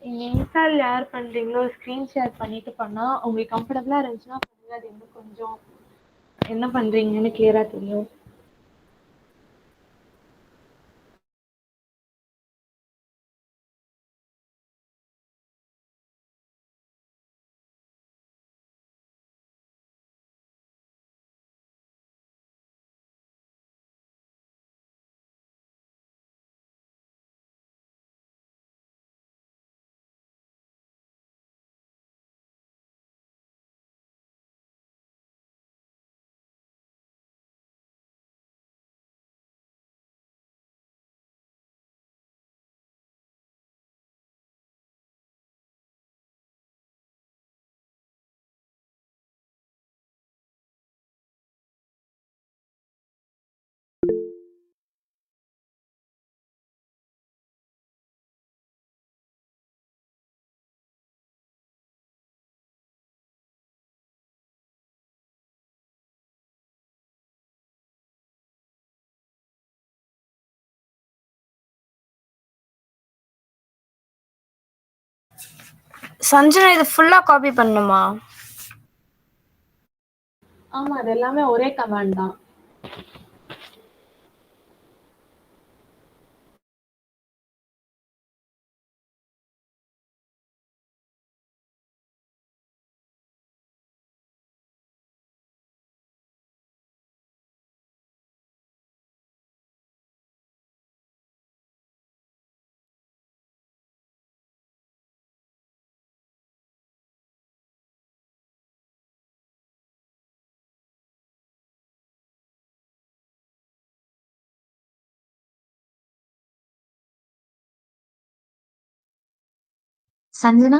நீங்க இன்ஸ்டால ஷேர் பண்றீங்களோ, ஸ்க்ரீன் ஷேர் பண்ணிட்டு பண்ணா, உங்களுக்கு கம்ஃபர்டபுளா இருந்துச்சுன்னா பண்ணுங்க. அது இன்னும் கொஞ்சம் என்ன பண்றீங்கன்னு கிளியரா தெரியும். சஞ்சனா இது ஃபுல்லா காப்பி பண்ணணுமா? ஆமா, அது எல்லாமே ஒரே கமாண்ட் தான். சஞ்சனா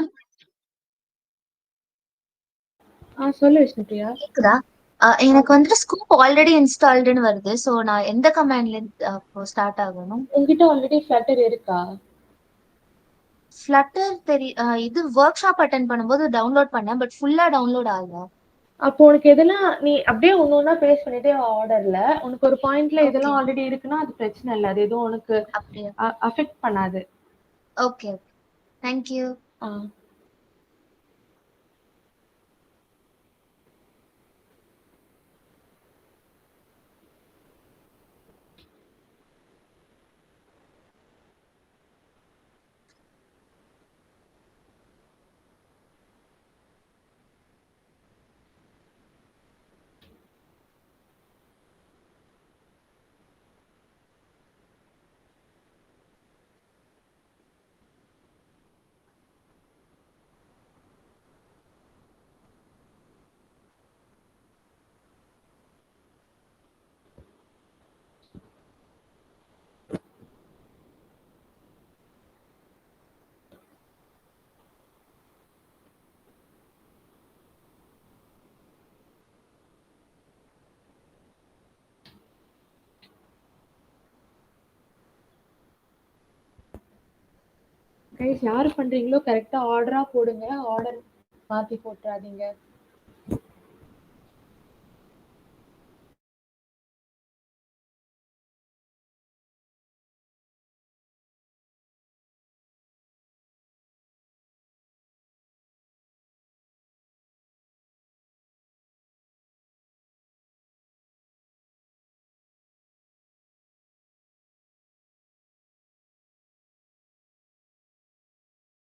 சொல்லு விஷ்ணுபிரியா. கேக்குதா? எனக்கு வந்துட்டு ஸ்கூப் ஆல்ரெடி இன்ஸ்டால்டுன்னு வருது. சோ நான் எந்த கமாண்ட்ல இருந்து ஸ்டார்ட் ஆகணும்? உங்ககிட்ட ஆல்ரெடி ஃப்ளட்டர் இருக்கா? ஃப்ளட்டர் இது ஒர்க் ஷாப் அட்டென்ட் பண்ணும்போது டவுன்லோட் பண்ணேன். பட் ஃபுல்லா டவுன்லோட் ஆகல. அப்போ உனக்கு எதெல்லாம் நீ அப்படியே ஒண்ணு பேஸ்ட் பண்ணிட்டே ஆர்டர்ல உனக்கு ஒரு பாயிண்ட்ல ஓகே. இதெல்லாம் ஆல்ரெடி இருக்குன்னா அது பிரச்சனை இல்லை. அது எதுவும் உனக்கு அப்படியா? அஃபெக்ட் பண்ணாது. ஓகே. தேங்க்யூ. கைஸ் யார் பண்றீங்களோ கரெக்டா ஆர்டரா போடுங்க. ஆர்டர் மாத்தி போட்டுறாதீங்க.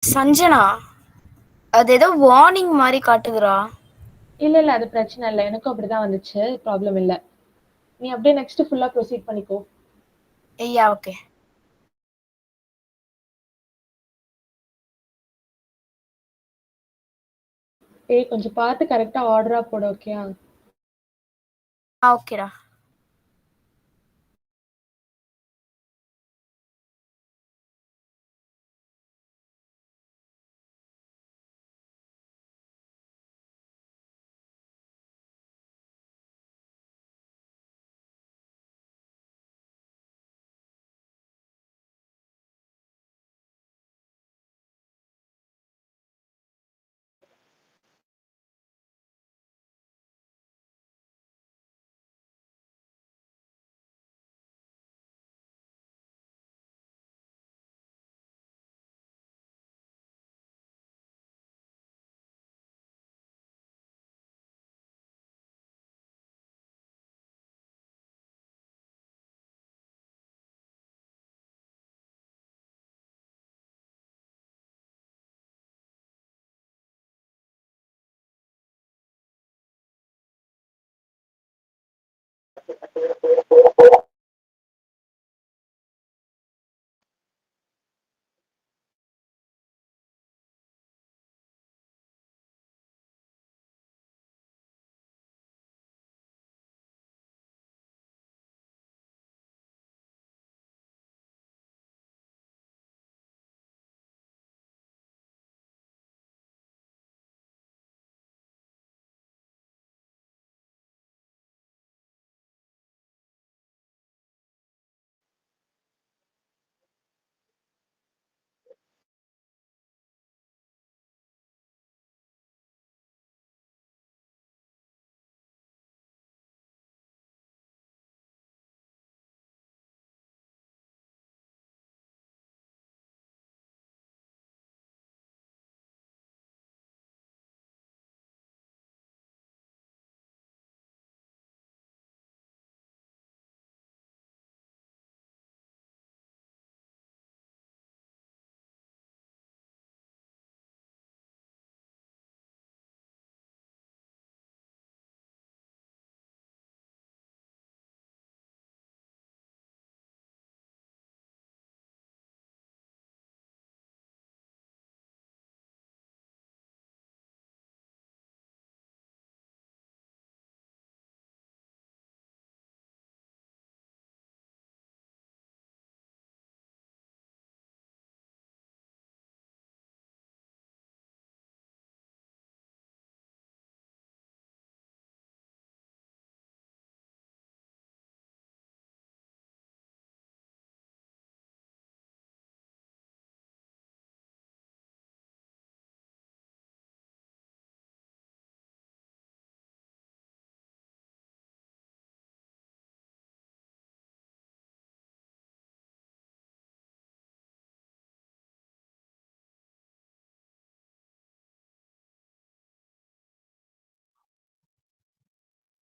சஞ்சனா அது ஏதோ வார்னிங் மாதிரி காட்டுதுரா. இல்ல அது பிரச்சனை இல்லை. எனக்கும் அப்படிதான் வந்துச்சு. ப்ராப்ளம் இல்லை. நீ அப்படியே நெக்ஸ்ட் ஃபுல்லா ப்ரொசீட் பண்ணிக்கோ. ஐயா ஓகே. கொஞ்சம் பார்த்து கரெக்டா ஆர்டரா போடு. ஓகேயா? ஓகேடா.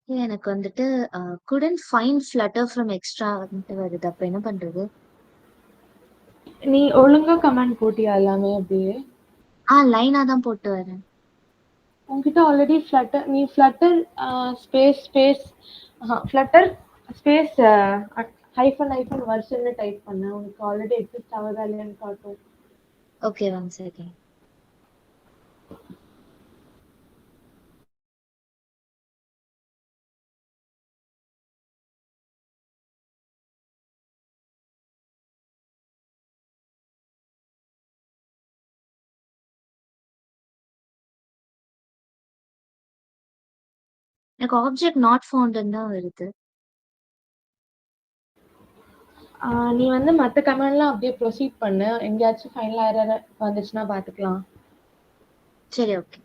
எனக்கு வந்துட்டு couldn't find flutter from extra வந்துட்டு வருது. அப்ப என்ன பண்றது? நீ ஒழுங்கா கமெண்ட் போட்டியா எல்லாமே அப்படியே? லைனா தான் போட்டு வரேன். உன்கிட்ட ஆல்ரெடி ஃப்ளட்டர் நீ flutter space space flutter space hyphen hyphen வெர்ஷன்னு டைப் பண்ண உனக்கு ஆல்ரெடி எக்ஸிஸ்ட் ஆகுதா இல்லையான்னு காட்டும். Okay, one second. எனக்கு ஆப்ஜெக்ட் நாட் ஃபவுண்ட்னு தான் வருது. நீ வந்து மற்ற கமெண்ட்லாம் அப்படியே ப்ரொசீட் பண்ணு. எங்கேயாச்சும் ஃபைனல் எரர் வந்துச்சுன்னா பார்த்துக்கலாம். சரி, ஓகே.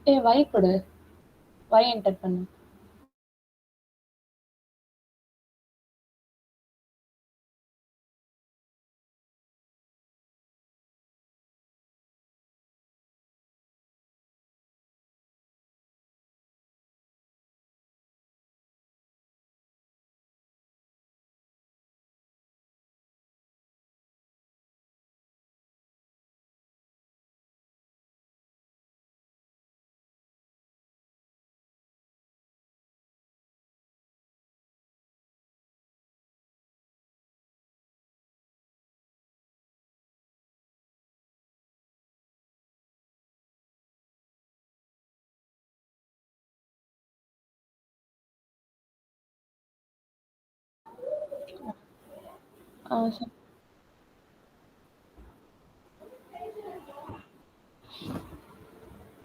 Y கொடு, Y என்டர் பண்ணு.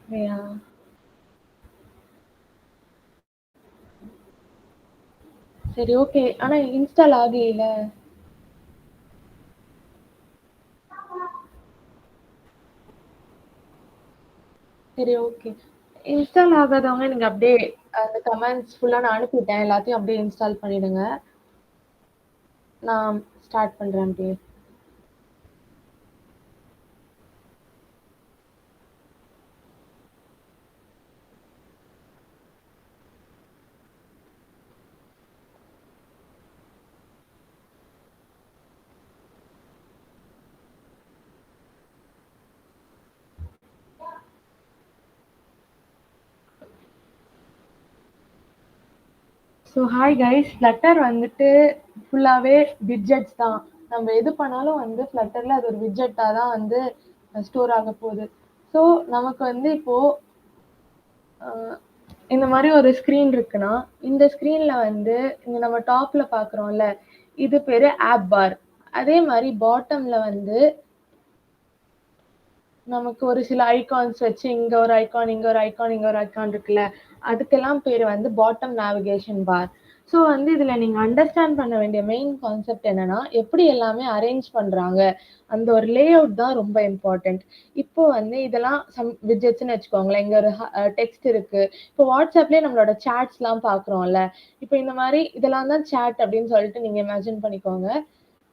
சரியா? சரி ஓகே. ஆனா இன்ஸ்டால் ஆகலைல. சரி ஓகே. இன்ஸ்டால் ஆகாதவங்க நீங்க அப்படியே அந்த கமெண்ட்ஸ் ஃபுல்லா நான் அனுப்பிட்டேன். எல்லாத்தையும் அப்படியே இன்ஸ்டால் பண்ணிடுங்க. நான் ஸ்டார்ட் பண்றேன் அப்படியே. ஸோ ஹாய் கைஸ், ஃப்ளட்டர் வந்துட்டு ஃபுல்லாகவே விட்ஜெட்ஸ் தான். நம்ம எது பண்ணாலும் வந்து ஃப்ளட்டரில் அது ஒரு விட்ஜெட்டாக தான் வந்து ஸ்டோர் ஆக போகுது. ஸோ நமக்கு வந்து இப்போது இந்த மாதிரி ஒரு ஸ்க்ரீன் இருக்குன்னா, இந்த ஸ்க்ரீனில் வந்து இங்கே நம்ம டாப்பில் பார்க்குறோம்ல, இது பேர் ஆப் பார். அதே மாதிரி பாட்டமில் வந்து நமக்கு ஒரு சில ஐகான்ஸ் வச்சு இங்க ஒரு ஐகான், இங்க ஒரு ஐகான், இங்க ஒரு ஐகான் இருக்குல்ல, அதுக்கெல்லாம் பேர் வந்து பாட்டம் நேவிகேஷன் பார். ஸோ வந்து இதுல நீங்க அண்டர்ஸ்டாண்ட் பண்ண வேண்டிய மெயின் கான்செப்ட் என்னன்னா, எப்படி எல்லாமே அரேஞ்ச் பண்றாங்க, அந்த ஒரு லே அவுட் தான் ரொம்ப இம்பார்ட்டன்ட். இப்போ வந்து இதெல்லாம் சம் விட்ஜெட்ஸ்ன்னு வச்சுக்கோங்களேன். இங்க ஒரு டெக்ஸ்ட் இருக்கு. இப்போ வாட்ஸ்அப்லேயே நம்மளோட சாட்ஸ்லாம் பார்க்குறோம்ல, இப்போ இந்த மாதிரி இதெல்லாம் தான் சாட் அப்படின்னு சொல்லிட்டு நீங்க இமேஜின் பண்ணிக்கோங்க.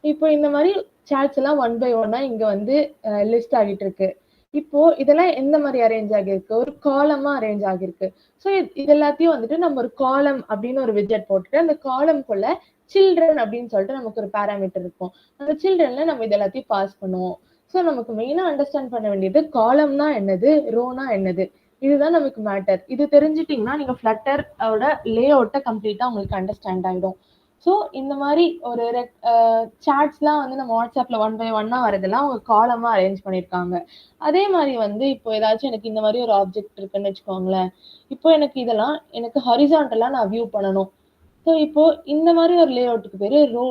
இப்போ இந்த மாதிரி சாட்ஸ் எல்லாம் ஒன் பை ஒன்னா இங்க வந்து லிஸ்ட் ஆகிட்டு இருக்கு. இப்போ இதெல்லாம் எந்த மாதிரி அரேஞ்ச் ஆகிருக்கு, ஒரு காலமா அரேஞ்ச் ஆகிருக்கு. ஸோ இது எல்லாத்தையும் வந்துட்டு நம்ம ஒரு காலம் அப்படின்னு ஒரு விட்ஜெட் போட்டுட்டு அந்த காலம்குள்ள சில்ட்ரன் அப்படின்னு சொல்லிட்டு நமக்கு ஒரு பேராமீட்டர் இருக்கும். அந்த சில்ட்ரன்ல நம்ம இது எல்லாத்தையும் பாஸ் பண்ணுவோம். ஸோ நமக்கு மெயினா அண்டர்ஸ்டாண்ட் பண்ண வேண்டியது காலம்னா என்னது, ரோனா என்னது, இதுதான் நமக்கு மேட்டர். இது தெரிஞ்சிட்டீங்கன்னா நீங்க ஃப்ளட்டர் லே அவுட்டை கம்ப்ளீட்டா உங்களுக்கு அண்டர்ஸ்டாண்ட் ஆயிடும். ஸோ இந்த மாதிரி ஒரு சாட்ஸ்லாம் வந்து நம்ம வாட்ஸ்அப்ல ஒன் பை ஒன்னா வரதெல்லாம் அவங்க காலமா அரேஞ்ச் பண்ணியிருக்காங்க. அதே மாதிரி வந்து இப்போ ஏதாச்சும் எனக்கு இந்த மாதிரி ஒரு ஆப்ஜெக்ட் இருக்குன்னு வச்சுக்கோங்களேன். இப்போ எனக்கு இதெல்லாம் எனக்கு ஹாரிசான்டலா நான் வியூ பண்ணணும். ஸோ இப்போ இந்த மாதிரி ஒரு லே அவுட்டுக்கு பேரு ரோ.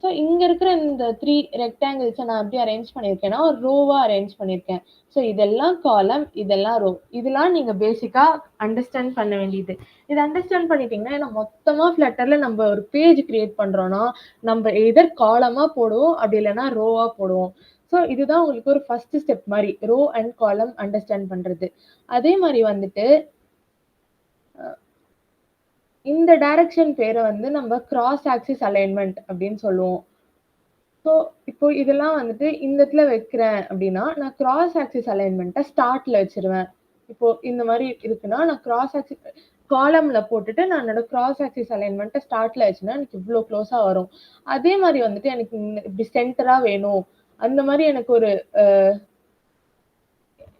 ஸோ இங்க இருக்கிற இந்த 3 ரெக்டாங்கிள்ஸை நான் எப்படி அரேஞ்ச் பண்ணியிருக்கேன்னா, ஒரு ரோவா அரேஞ்ச் பண்ணியிருக்கேன். ஸோ இதெல்லாம் காலம், இதெல்லாம் ரோ. இதெல்லாம் நீங்க பேசிக்கா அண்டர்ஸ்டாண்ட் பண்ண வேண்டியது. இதை அண்டர்ஸ்டாண்ட் பண்ணிட்டீங்கன்னா, ஏன்னா மொத்தமா ஃப்ளட்டர்ல நம்ம ஒரு பேஜ் கிரியேட் பண்றோம்னா, நம்ம எதர் காலமா போடுவோம், அப்படி இல்லைன்னா ரோவா போடுவோம். ஸோ இதுதான் உங்களுக்கு ஒரு ஃபர்ஸ்ட் ஸ்டெப் மாதிரி, ரோ அண்ட் காலம் அண்டர்ஸ்டாண்ட் பண்றது. அதே மாதிரி வந்துட்டு இந்த டைரக்ஷன் பேரை வந்து நம்ம கிராஸ் ஆக்சிஸ் அலைன்மெண்ட் அப்படின்னு சொல்லுவோம். ஸோ இப்போ இதெல்லாம் வந்துட்டு இந்த இடத்துல வைக்கிறேன் அப்படின்னா, நான் கிராஸ் ஆக்சிஸ் அலைன்மெண்ட்டை ஸ்டார்ட்ல வச்சிருவேன். இப்போ இந்த மாதிரி இருக்குன்னா, நான் கிராஸ் ஆக்சிஸ் காலம்ல போட்டுட்டு நான் என்னோட கிராஸ் ஆக்சிஸ் அலைன்மெண்ட்டை ஸ்டார்ட்ல வச்சுன்னா எனக்கு இவ்வளோ க்ளோஸா வரும். அதே மாதிரி வந்துட்டு எனக்கு இப்படி சென்டரா வேணும், அந்த மாதிரி எனக்கு ஒரு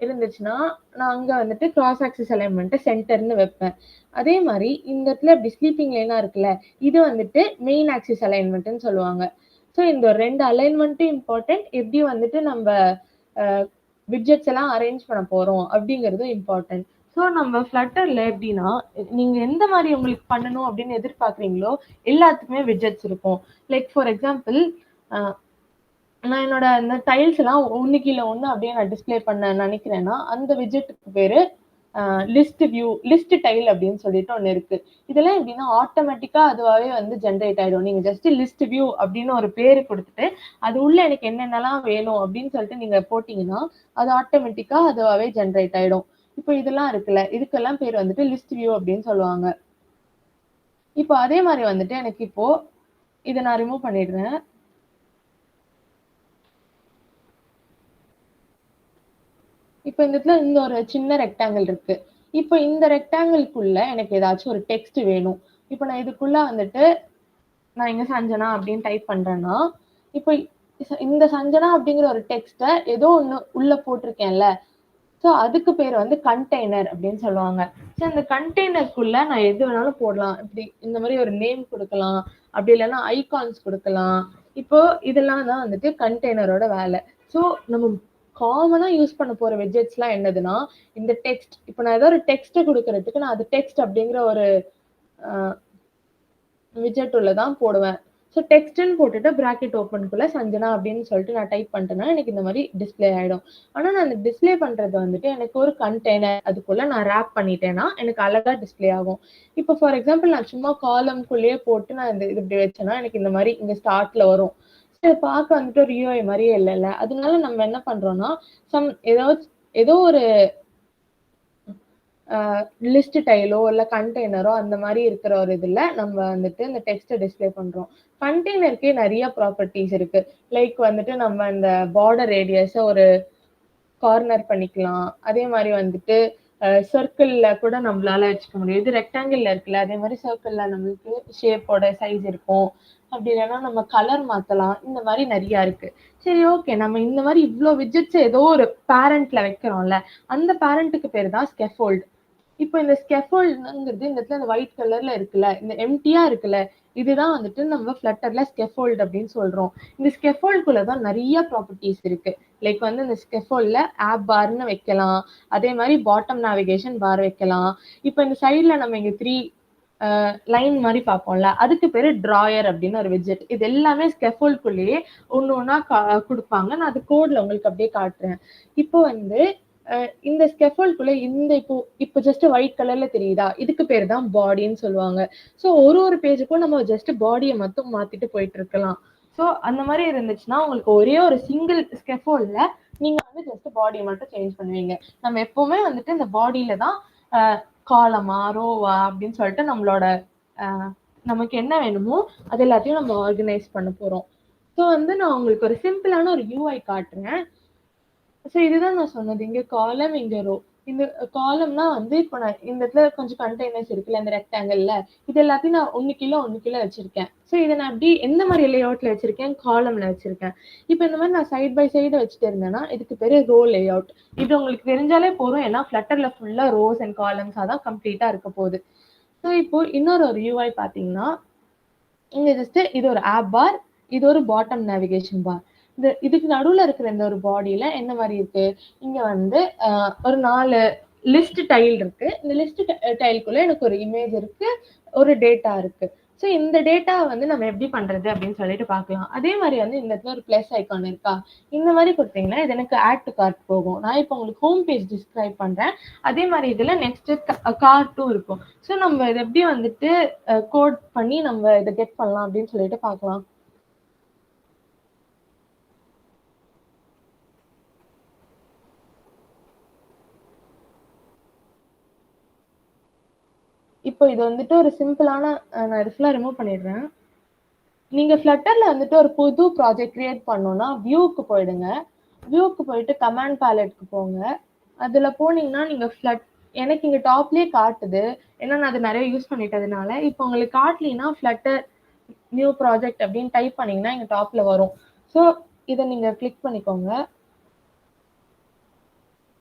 இருந்துச்சுன்னா, நான் அங்க வந்துட்டு கிராஸ் ஆக்சிஸ் அலைன்மெண்ட்டை சென்டர்ன்னு வைப்பேன். அதே மாதிரி இந்த இடத்துல இப்படி ஸ்லீப்பிங் லைனா இருக்குல்ல, இது வந்துட்டு மெயின் ஆக்சிஸ் அலைன்மெண்ட்ன்னு சொல்லுவாங்க. ஸோ இந்த 2 அலைன்மெண்ட்டும் இம்பார்ட்டன்ட். எப்படி வந்துட்டு நம்ம விட்ஜெட்ஸ் எல்லாம் அரேஞ்ச் பண்ண போறோம் அப்படிங்கிறதும் இம்பார்ட்டன்ட். ஸோ நம்ம ஃப்ளட்டர்ல எப்படின்னா, நீங்க எந்த மாதிரி உங்களுக்கு பண்ணணும் அப்படின்னு எதிர்பார்க்குறீங்களோ எல்லாத்துக்குமே விட்ஜெட்ஸ் இருக்கும். லைக் ஃபார் எக்ஸாம்பிள், நான் என்னோட அந்த டைல்ஸ் எல்லாம் ஒன்று கீழே ஒன்று அப்படியே நான் டிஸ்பிளே பண்ண நினைக்கிறேன்னா, அந்த விட்ஜெட்டுக்கு பேரு லிஸ்ட் வியூ, லிஸ்ட் டைல் அப்படின்னு சொல்லிட்டு ஒன்று இருக்கு. இதெல்லாம் எப்படின்னா ஆட்டோமேட்டிக்கா அதுவாகவே வந்து ஜென்ரேட் ஆயிடும். நீங்க ஜஸ்ட் லிஸ்ட் வியூ அப்படின்னு ஒரு பேரு கொடுத்துட்டு அது உள்ள எனக்கு என்னென்னலாம் வேணும் அப்படின்னு சொல்லிட்டு நீங்க போட்டீங்கன்னா அது ஆட்டோமேட்டிக்கா அதுவாகவே ஜென்ரேட் ஆயிடும். இப்போ இதெல்லாம் இருக்குல்ல, இதுக்கெல்லாம் பேர் வந்துட்டு லிஸ்ட் வியூ அப்படின்னு சொல்லுவாங்க. இப்போ அதே மாதிரி வந்துட்டு எனக்கு இப்போ இதை நான் ரிமூவ் பண்ணிடுறேன். இப்போ இந்த இடத்துல இந்த ஒரு சின்ன ரெக்டாங்கிள் இருக்கு. இப்போ இந்த ரெக்டாங்கிள்குள்ள எனக்கு ஏதாச்சும் ஒரு டெக்ஸ்ட் வேணும். இப்போ நான் இதுக்குள்ள வந்துட்டு நான் இங்க சஞ்சனா அப்படின்னு டைப் பண்றேன்னா, இப்போ இந்த சஞ்சனா அப்படிங்கிற ஒரு டெக்ஸ்ட ஏதோ ஒண்ணு உள்ள போட்டிருக்கேன்ல, ஸோ அதுக்கு பேர் வந்து கண்டெய்னர் அப்படின்னு சொல்லுவாங்க. ஸோ அந்த கண்டெய்னருக்குள்ள நான் எது வேணாலும் போடலாம். இப்படி இந்த மாதிரி ஒரு நேம் கொடுக்கலாம், அப்படி இல்லைன்னா ஐகான்ஸ் கொடுக்கலாம். இப்போ இதெல்லாம் தான் வந்துட்டு கண்டெய்னரோட வேலை. ஸோ நம்ம காமனா யூஸ் பண்ண போற விட்ஜெட்ஸ்லாம் என்னதுன்னா, இந்த டெக்ஸ்ட். இப்போ நான் ஏதோ ஒரு டெக்ஸ்ட் கொடுக்கறதுக்கு நான் அது டெக்ஸ்ட் அப்படிங்கிற ஒரு விட்ஜெட் உள்ள தான் போடுவேன். ஸோ டெக்ஸ்ட்ன்னு போட்டுட்டு பிராக்கெட் ஓப்பனுக்குள்ள சஞ்சனா அப்படின்னு சொல்லிட்டு நான் டைப் பண்ணிட்டேன்னா எனக்கு இந்த மாதிரி டிஸ்பிளே ஆயிடும். ஆனால் நான் அந்த டிஸ்பிளே பண்றது வந்துட்டு எனக்கு ஒரு கண்டெய்னர் அதுக்குள்ள நான் ரேப் பண்ணிட்டேன்னா எனக்கு அழகா டிஸ்பிளே ஆகும். இப்போ ஃபார் எக்ஸாம்பிள் நான் சும்மா காலம்குள்ளேயே போட்டு நான் இந்த இது இப்படி வச்சேன்னா எனக்கு இந்த மாதிரி இங்க ஸ்டார்ட்ல வரும். பார்க்க வந்துட்டு ஒரு யூஐ மாதிரியே இல்லைல்ல. அதனால நம்ம என்ன பண்றோம்னா ஏதோ ஒரு லிஸ்ட் டைலோ இல்ல கண்டெய்னரோ அந்த மாதிரி இருக்கிற ஒரு இதுல நம்ம வந்துட்டு இந்த டெக்ஸ்ட்டை டிஸ்பிளே பண்றோம். கண்டெய்னருக்கே நிறைய ப்ராப்பர்ட்டிஸ் இருக்கு. லைக் வந்துட்டு நம்ம இந்த பார்டர் ரேடியஸை ஒரு கார்னர் பண்ணிக்கலாம். அதே மாதிரி வந்துட்டு சர்க்கிள்ல கூட நம்மளால வச்சுக்க முடியும். இது ரெக்டாங்கிள்ல இருக்குல்ல, அதே மாதிரி சர்க்கிள்ல நம்மளுக்கு ஷேப்போட சைஸ் இருக்கும். அப்படி இல்லைன்னா நம்ம கலர் மாத்தலாம். இந்த மாதிரி நிறைய இருக்கு. சரி, ஓகே, நம்ம இந்த மாதிரி இவ்வளோ விட்ஜெட்ஸ் ஏதோ ஒரு பேரண்ட்ல வைக்கிறோம்ல, அந்த பேரண்ட்டுக்கு பேர் தான் ஸ்கெஃபோல்ட். இப்போ இந்த ஸ்கெஃபோல்டுங்கிறது இந்த இடத்துல இந்த ஒயிட் கலர்ல இருக்குல்ல, இந்த எம்டியா இருக்குல்ல, இதுதான் வந்துட்டு நம்ம ஃப்ளட்டர்ல ஸ்கெஃபோல்ட் அப்படின்னு சொல்றோம். இந்த ஸ்கெஃபோல்டுக்குள்ள தான் நிறைய ப்ராப்பர்ட்டிஸ் இருக்கு. லைக் வந்து இந்த ஸ்கெஃபோல்ட்ல ஆப் பார்னு வைக்கலாம், அதே மாதிரி பாட்டம் நேவிகேஷன் பார் வைக்கலாம். இப்போ இந்த சைட்ல நம்ம இங்க 3 லைன் மாதிரி பார்ப்போம்ல, அதுக்கு பேரு டிராயர் அப்படின்னு ஒரு விட்ஜெட். இது எல்லாமே ஸ்கெஃபோல்டுக்குள்ளேயே ஒன்று ஒன்றா கொடுப்பாங்க. நான் அது கோட்ல உங்களுக்கு அப்படியே காட்டுறேன். இப்போ வந்து இந்த ஸ்கெஃபோல்டுக்குள்ள இந்த இப்போ ஜஸ்ட் ஒயிட் கலர்ல தெரியுதா, இதுக்கு பேர் தான் பாடின்னு சொல்லுவாங்க. ஸோ ஒரு பேஜுக்கும் நம்ம ஜஸ்ட் பாடியை மட்டும் மாத்திட்டு போயிட்டு இருக்கலாம். ஸோ அந்த மாதிரி இருந்துச்சுன்னா உங்களுக்கு ஒரே ஒரு சிங்கிள் ஸ்கெஃபோல்ட்ல நீங்க வந்து ஜஸ்ட் பாடியை மட்டும் சேஞ்ச் பண்ணுவீங்க. நம்ம எப்பவுமே வந்துட்டு இந்த பாடியில தான் காலமா ரோவா அப்படின்னு சொல்லிட்டு நம்மளோட நமக்கு என்ன வேணுமோ அது எல்லாத்தையும் நம்ம ஆர்கனைஸ் பண்ண போறோம். ஸோ வந்து நான் உங்களுக்கு ஒரு சிம்பிளான ஒரு யூஐ காட்டுறேன். ஸோ இதுதான் நான் சொன்னது. இங்க காலம், இங்க ரோ. இந்த காலம்னா வந்து இப்போ நான் இந்த இடத்துல கொஞ்சம் கண்டெய்னர்ஸ் இருக்குல்ல, இந்த ரெக்டாங்கிள்ல, இது எல்லாத்தையும் நான் 1 கிலோ 1 கிலோ வச்சிருக்கேன். ஸோ இதை நான் அப்படி எந்த மாதிரி லேஅவுட்ல வச்சிருக்கேன், காலம்ல வச்சிருக்கேன். இப்போ இந்த மாதிரி நான் சைட் பை சைடு வச்சுட்டு இருந்தேன்னா இதுக்கு பேரு ரோ லேஅவுட். இது உங்களுக்கு தெரிஞ்சாலே போதும், ஏன்னா ஃப்ளட்டர்ல ஃபுல்லா ரோஸ் அண்ட் காலம்ஸா தான் கம்ப்ளீட்டா இருக்க போகுது. ஸோ இப்போ இன்னொரு ஒரு யூஐ பார்த்தீங்கன்னா, இங்க ஜஸ்ட் இது ஒரு ஆப் பார், இது ஒரு பாட்டம் நேவிகேஷன் பார். இதுக்கு நடுவுல இருக்கிற இந்த ஒரு பாடியில என்ன மாதிரி இருக்கு, இங்க வந்து ஒரு 4 லிஸ்ட் டைல் இருக்கு. இந்த லிஸ்ட் டைலுக்குள்ள எனக்கு ஒரு இமேஜ் இருக்கு, ஒரு டேட்டா இருக்கு. ஸோ இந்த டேட்டா வந்து நம்ம எப்படி பண்றது அப்படின்னு சொல்லிட்டு பார்க்கலாம். அதே மாதிரி வந்து இந்த இடத்துல ஒரு பிளஸ் ஐக்கான் இருக்கா, இந்த மாதிரி கொடுத்தீங்கன்னா இது எனக்கு ஆட் டு கார்ட் போகும். நான் இப்போ உங்களுக்கு ஹோம் பேஜ் டிஸ்கிரைப் பண்றேன். அதே மாதிரி இதுல நெக்ஸ்ட் கார்ட்டும் இருக்கும். ஸோ நம்ம இதை எப்படி வந்துட்டு கோட் பண்ணி நம்ம இதை கெட் பண்ணலாம் அப்படின்னு சொல்லிட்டு பார்க்கலாம். இப்போ இது வந்துட்டு ஒரு சிம்பிளான நான் இது ஃபுல்லாக ரிமூவ் பண்ணிடுறேன். நீங்க ஃப்ளட்டர்ல வந்துட்டு ஒரு புது ப்ராஜெக்ட் கிரியேட் பண்ணணும்னா வியூக்கு போயிடுங்க. வியூக்கு போயிட்டு கமாண்ட் பேலட்க்கு போங்க. அதுல போனீங்கன்னா நீங்க எனக்கு இங்க டாப்லயே காட்டுது, ஏன்னா நான் அது நிறைய யூஸ் பண்ணிட்டதுனால. இப்போ உங்களுக்கு காட்டலினா ஃப்ளட்டர் நியூ ப்ராஜெக்ட் அப்படின்னு டைப் பண்ணீங்கன்னா இங்க டாப்ல வரும். ஸோ இதை நீங்க கிளிக் பண்ணிக்கோங்க.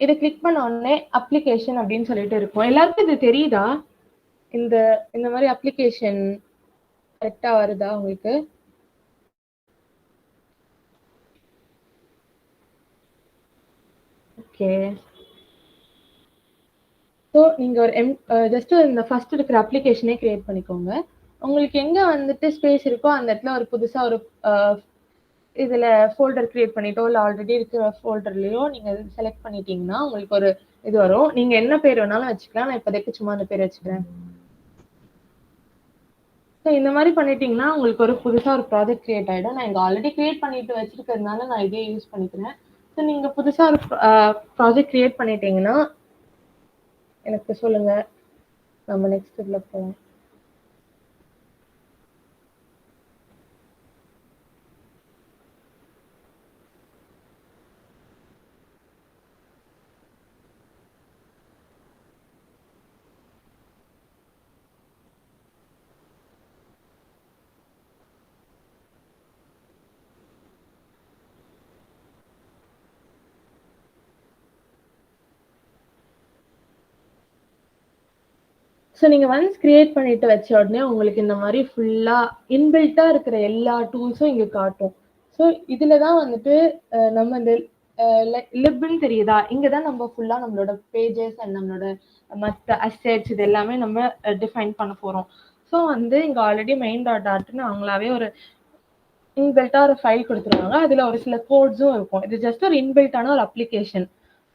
இதை கிளிக் பண்ண உடனே அப்ளிகேஷன் அப்படின்னு சொல்லிட்டு இருக்கும். எல்லாருக்கும் இது தெரியுதா, இந்த இந்த மாதிரி அப்ளிகேஷன் கரெக்டா வருதா உங்களுக்கு? ஓகே. ஸோ நீங்க ஒரு ஜஸ்ட் இந்த ஃபர்ஸ்ட் இருக்கிற அப்ளிகேஷனே கிரியேட் பண்ணிக்கோங்க. உங்களுக்கு எங்க வந்துட்டு ஸ்பேஸ் இருக்கோ அந்த இடத்துல ஒரு புதுசா ஒரு இதுல ஃபோல்டர் கிரியேட் பண்ணிட்டோ இல்லை ஆல்ரெடி இருக்கிற ஃபோல்டர்லயோ நீங்க செலக்ட் பண்ணிட்டீங்கன்னா உங்களுக்கு ஒரு இது வரும். நீங்க என்ன பேர் வேணாலும் வச்சுக்கலாம். நான் இப்போதைக்கு சும்மா அந்த பேர் வச்சுக்கிறேன். ஸோ இந்த மாதிரி பண்ணிட்டீங்கன்னா உங்களுக்கு ஒரு புதுசாக ஒரு ப்ராஜெக்ட் கிரியேட் ஆகிடும். நான் இங்கே ஆல்ரெடி கிரியேட் பண்ணிட்டு வச்சிருக்கிறதுனால நான் இதே யூஸ் பண்ணிக்கிறேன். ஸோ நீங்கள் புதுசாக ஒரு ப்ராஜெக்ட் கிரியேட் பண்ணிட்டீங்கன்னா எனக்கு சொல்லுங்க. நம்ம நெக்ஸ்ட் இதுல போலாம். ஸோ நீங்க ஒன்ஸ் கிரியேட் பண்ணிட்டு வச்ச உடனே உங்களுக்கு இந்த மாதிரி ஃபுல்லா இன்பில்ட்டா இருக்கிற எல்லா டூல்ஸும் இங்க காட்டும். ஸோ இதுல தான் வந்துட்டு நம்ம இந்த லிப்னு தெரியுதா? இங்க தான் நம்ம ஃபுல்லா நம்மளோட பேஜஸ் அண்ட் நம்மளோட மற்ற அசெட்ஸ் இது எல்லாமே நம்ம டிஃபைன் பண்ண போறோம். ஸோ வந்து இங்க ஆல்ரெடி மெயின் டாட் டாட்னு அவங்களாவே ஒரு இன்பில்ட்டா ஒரு ஃபைல் கொடுத்துருவாங்க. அதுல ஒரு சில கோட்ஸும் இருக்கும். இது ஜஸ்ட் ஒரு இன்பில்ட்டான ஒரு அப்ளிகேஷன்.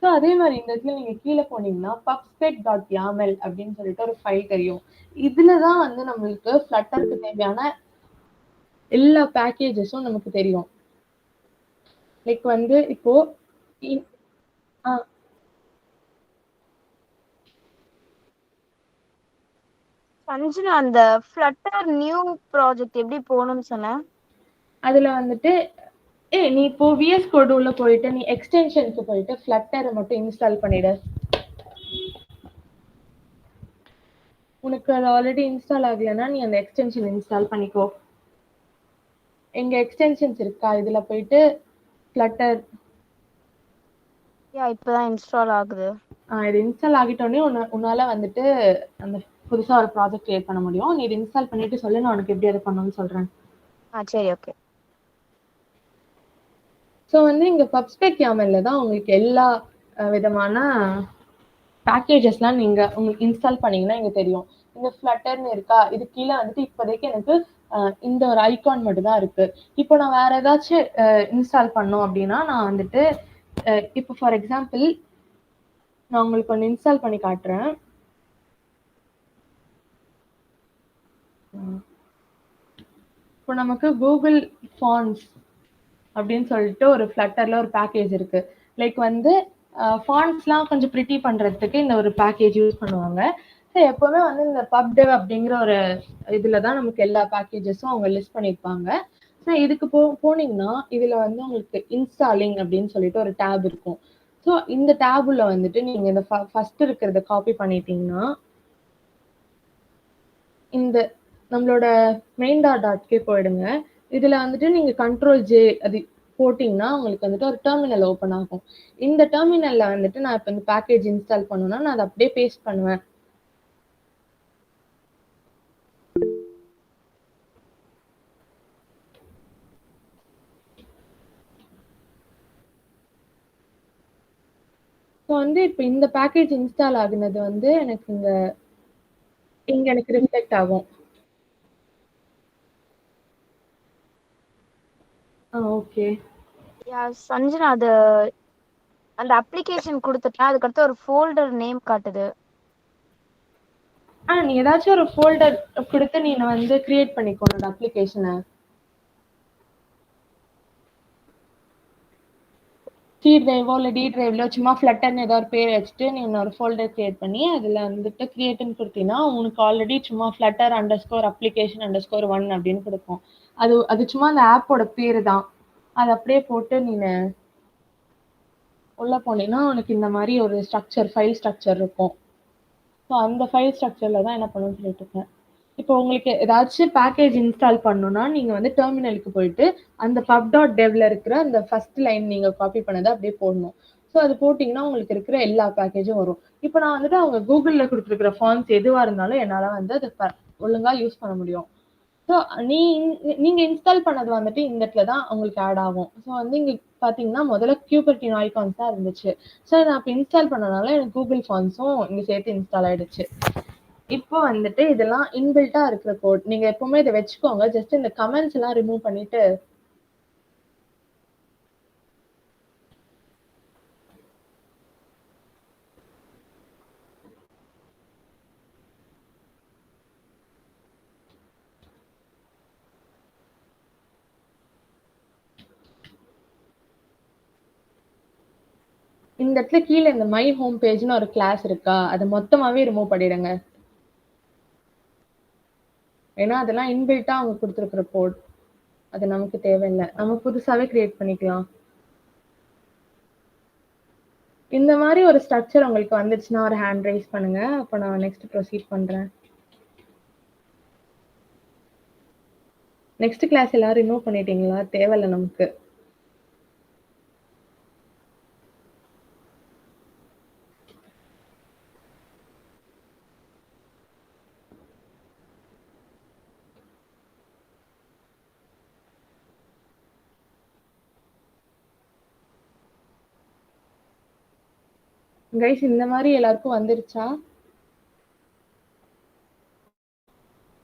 ஸோ அதே மாதிரி இந்த இடத்துல நீங்க கீழே போனீங்கன்னா pubspec.yaml அப்படின்னு சொல்லிட்டு ஒரு ஃபைல் தெரியும். இதுல தான் வந்து நம்மளுக்கு ஃப்ளட்டருக்கு தேவையான எல்லா பேக்கேஜஸும் நமக்கு தெரியும். லைக் வந்து இப்போ இ- ஆ, சஞ்சனா, அந்த ஃப்ளட்டர் நியூ ப்ராஜெக்ட் எப்படி போகணும்னு சொன்ன? அதுல வந்துட்டு நீ இப்போ விஎஸ் கோடு உள்ள போயிட்டு நீ எக்ஸ்டென்ஷனுக்கு போயிட்டு ஃப்ளட்டரை மட்டும் இன்ஸ்டால் பண்ணிடு. உனக்கு அது ஆல்ரெடி இன்ஸ்டால் ஆகலைன்னா நீ அந்த எக்ஸ்டென்ஷன் இன்ஸ்டால் பண்ணிக்கோ. எங்க எக்ஸ்டென்ஷன்ஸ் இருக்கா இதுல போயிட்டு ஃப்ளட்டர் இப்பதான் இன்ஸ்டால் ஆகுது. இது இன்ஸ்டால் ஆகிட்டோடனே உன்னால வந்துட்டு அந்த புதுசா ஒரு ப்ராஜெக்ட் கிரியேட் பண்ண முடியும். நீ இது இன்ஸ்டால் பண்ணிட்டு சொல்லு, நான் உனக்கு எப்படி அதை பண்ணணும்னு சொல்றேன். சரி, ஓகே. ஸோ வந்து இங்க பப்ஸ்பெக் யாமல்ல தான் உங்களுக்கு எல்லா விதமான பேக்கேஜஸ்லாம் நீங்க உங்களுக்கு இன்ஸ்டால் பண்ணீங்கன்னா இங்க தெரியும். இந்த ஃப்ளட்டர்னு இருக்கா, இது கீழே வந்துட்டு இப்போதைக்கு எனக்கு இந்த ஒரு ஐகான் மட்டும் தான் இருக்கு. இப்போ நான் வேற ஏதாச்சும் இன்ஸ்டால் பண்ணோம் அப்படின்னா நான் வந்துட்டு இப்போ ஃபார் எக்ஸாம்பிள் நான் உங்களுக்கு ஒன்று இன்ஸ்டால் பண்ணி காட்டுறேன். இப்போ நமக்கு கூகுள் ஃபான்ஸ் அப்படின்னு சொல்லிட்டு ஒரு ஃப்ளட்டர்ல ஒரு பேக்கேஜ் இருக்கு. லைக் வந்து ஃபான்ட்ஸ்லாம் கொஞ்சம் ப்ரிட்டி பண்றதுக்கு இந்த ஒரு பேக்கேஜ் யூஸ் பண்ணுவாங்க. ஸோ எப்பவுமே வந்து இந்த பப்டெவ் அப்படிங்கிற ஒரு இதுல தான் நமக்கு எல்லா பேக்கேஜஸும் அவங்க லிஸ்ட் பண்ணியிருப்பாங்க. ஸோ இதுக்கு போனீங்கன்னா இதுல வந்து உங்களுக்கு இன்ஸ்டாலிங் அப்படின்னு சொல்லிட்டு ஒரு டேப் இருக்கும். ஸோ இந்த டேபுல வந்துட்டு நீங்க இந்த ஃபர்ஸ்ட் இருக்கிறத காப்பி பண்ணிட்டீங்கன்னா இந்த நம்மளோட மெயின் டாட்கே போயிடுங்க. இதுல வந்துட்டு நீங்க கண்ட்ரோல் J அது போட்டீங்கன்னா உங்களுக்கு வந்துட்டு ஒரு டெர்மினல் ஓப்பன் ஆகும். இந்த டெர்மினல்ல வந்துட்டு நான் இப்போ இந்த பேக்கேஜ் இன்ஸ்டால் பண்ணணும்னா நான் அதை அப்படியே பேஸ்ட் பண்ணுவேன். ஸோ வந்து இப்போ இந்த பேக்கேஜ் இன்ஸ்டால் ஆகுனது வந்து எனக்கு இங்க எனக்கு ரிஃப்ளெக்ட் ஆகும். ஓகே. சஞ்சனா, அது அந்த அப்ளிகேஷன் கொடுத்துட்டா அதுக்கடுத்து ஒரு ஃபோல்டர் நேம் காட்டுது. நீ ஏதாச்சும் ஒரு ஃபோல்டர் கொடுத்து நீ வந்து கிரியேட் பண்ணிக்கோ அந்த அப்ளிகேஷனை. சி டிரைவோ இல்லை டி டிரைவ்ல சும்மா ஃப்ளட்டர்னு ஏதோ ஒரு பேர் வச்சுட்டு நீ இன்னொரு ஃபோல்டர் கிரியேட் பண்ணி அதில் வந்துட்டு கிரியேட்னு கொடுத்தீங்கன்னா உனக்கு ஆல்ரெடி சும்மா ஃப்ளட்டர் அண்டர்ஸ்கோர் அப்ளிகேஷன் அண்டர்ஸ்கோர் 1 அப்படின்னு கொடுக்கும். அது அது சும்மா அந்த ஆப்போட பேரு தான். அது அப்படியே போட்டு நீ உள்ள போனீங்கன்னா உனக்கு இந்த மாதிரி ஒரு ஸ்ட்ரக்சர் ஃபைல் ஸ்ட்ரக்சர் இருக்கும். ஸோ அந்த ஃபைல் ஸ்ட்ரக்சர்ல தான் என்ன பண்ணணும்னு சொல்லிட்டு இருக்கேன். இப்போ உங்களுக்கு ஏதாச்சும் பேக்கேஜ் இன்ஸ்டால் பண்ணணும்னா நீங்க வந்து டெர்மினலுக்கு போயிட்டு அந்த pub.devல இருக்கிற அந்த ஃபர்ஸ்ட் லைன் நீங்க காப்பி பண்ணதை அப்படியே போடணும். ஸோ அது போட்டிங்கன்னா உங்களுக்கு இருக்கிற எல்லா பேக்கேஜும் வரும். இப்போ நான் வந்துட்டு அவங்க கூகுளில் கொடுத்துருக்கிற ஃபார்ம்ஸ் எதுவாக இருந்தாலும் என்னால் வந்து அதை ஒழுங்கா யூஸ் பண்ண முடியும். ஸோ நீங்க இன்ஸ்டால் பண்ணது வந்துட்டு இந்த இடத்துல தான் உங்களுக்கு ஆட் ஆகும். ஸோ வந்து இங்க பாத்தீங்கன்னா முதல்ல கியூபர்டினோ ஐகான்ஸ் தான் இருந்துச்சு. ஸோ நான் இப்போ இன்ஸ்டால் பண்ணனால எனக்கு கூகுள் ஃபார்ம்ஸும் இங்க சேர்த்து இன்ஸ்டால் ஆயிடுச்சு. இப்போ வந்துட்டு இதெல்லாம் இன்பில்ட்டா இருக்கிற கோட். நீங்க எப்பவுமே இதை வச்சுக்கோங்க. ஜஸ்ட் இந்த கமெண்ட்ஸ் எல்லாம் ரிமூவ் பண்ணிட்டு இந்த இடத்துல கீழே இந்த மை ஹோம் பேஜ்னு ஒரு கிளாஸ் இருக்கா, அதை மொத்தமாவே ரிமூவ் பண்ணிடுங்க. ஏன்னா அதெல்லாம் இன்பில்ட்டா அவங்க கொடுத்துருக்குற கோட், அது நமக்கு தேவையில்லை. நம்ம புதுசாவே கிரியேட் பண்ணிக்கலாம். இந்த மாதிரி ஒரு ஸ்ட்ரக்சர் உங்களுக்கு வந்துச்சுன்னா ஒரு ஹேண்ட் ரைஸ் பண்ணுங்க. அப்போ நான் நெக்ஸ்ட் ப்ரொசீட் பண்றேன். நெக்ஸ்ட் கிளாஸ் எல்லாரும் ரிமூவ் பண்ணிட்டீங்களா? தேவையில்லை நமக்கு. கைஸ் இந்த மாதிரி எல்லாருக்கும் வந்துருச்சா?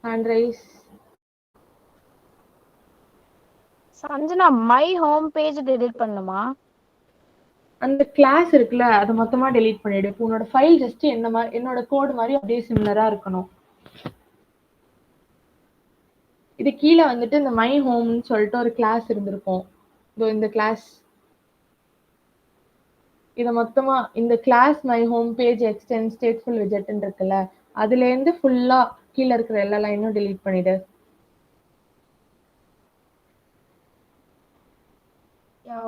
Hand rice. Sanjana, my home page delete பண்ணுமா? அந்த கிளாஸ் இருக்குல்ல, அதை மொத்தமா டெலீட் பண்ணிடு. இப்போ உன்னோட ஃபைல் ஜஸ்ட் என்ன மாதிரி என்னோட கோடு மாதிரி அப்படியே சிமிலரா இருக்கணும். இது கீழே வந்துட்டு இந்த மை ஹோம்னு சொல்லிட்டு ஒரு கிளாஸ் இருந்திருக்கும். இந்த கிளாஸ், இதை மொத்தமா இந்த class my home page extend stateful விஜெட்னு இருக்குல்ல, அதுல இருந்து ஃபுல்லா கீழே இருக்கிற எல்லா லைனும் டெலீட் பண்ணிடு.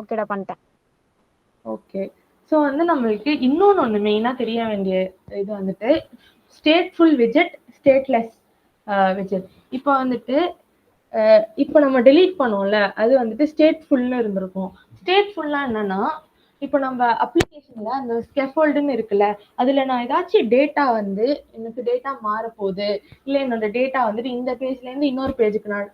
ஓகேடா, பண்ணிட்டேன். ஓகே. ஸோ வந்து நம்மளுக்கு இன்னொன்று ஒன்று மெயினாக தெரிய வேண்டிய இது வந்துட்டு ஸ்டேட்ஃபுல் விஜெட், ஸ்டேட்லெஸ் விஜெட். இப்போ வந்துட்டு இப்போ நம்ம டெலீட் பண்ணோம்ல, அது வந்துட்டு ஸ்டேட்ஃபுல்னு இருந்திருக்கும். ஸ்டேட்ஃபுல்லா என்னன்னா, இப்போ நம்ம அப்ளிகேஷன்ல அந்த ஸ்கெஃபோல்டுன்னு இருக்குல்ல, அதுல நான் ஏதாச்சும் டேட்டா வந்து எனக்கு டேட்டா மாறப்போகுது, இல்லை என்னோட டேட்டா வந்துட்டு இந்த பேஜ்ல இருந்து இன்னொரு பேஜுக்கு நான்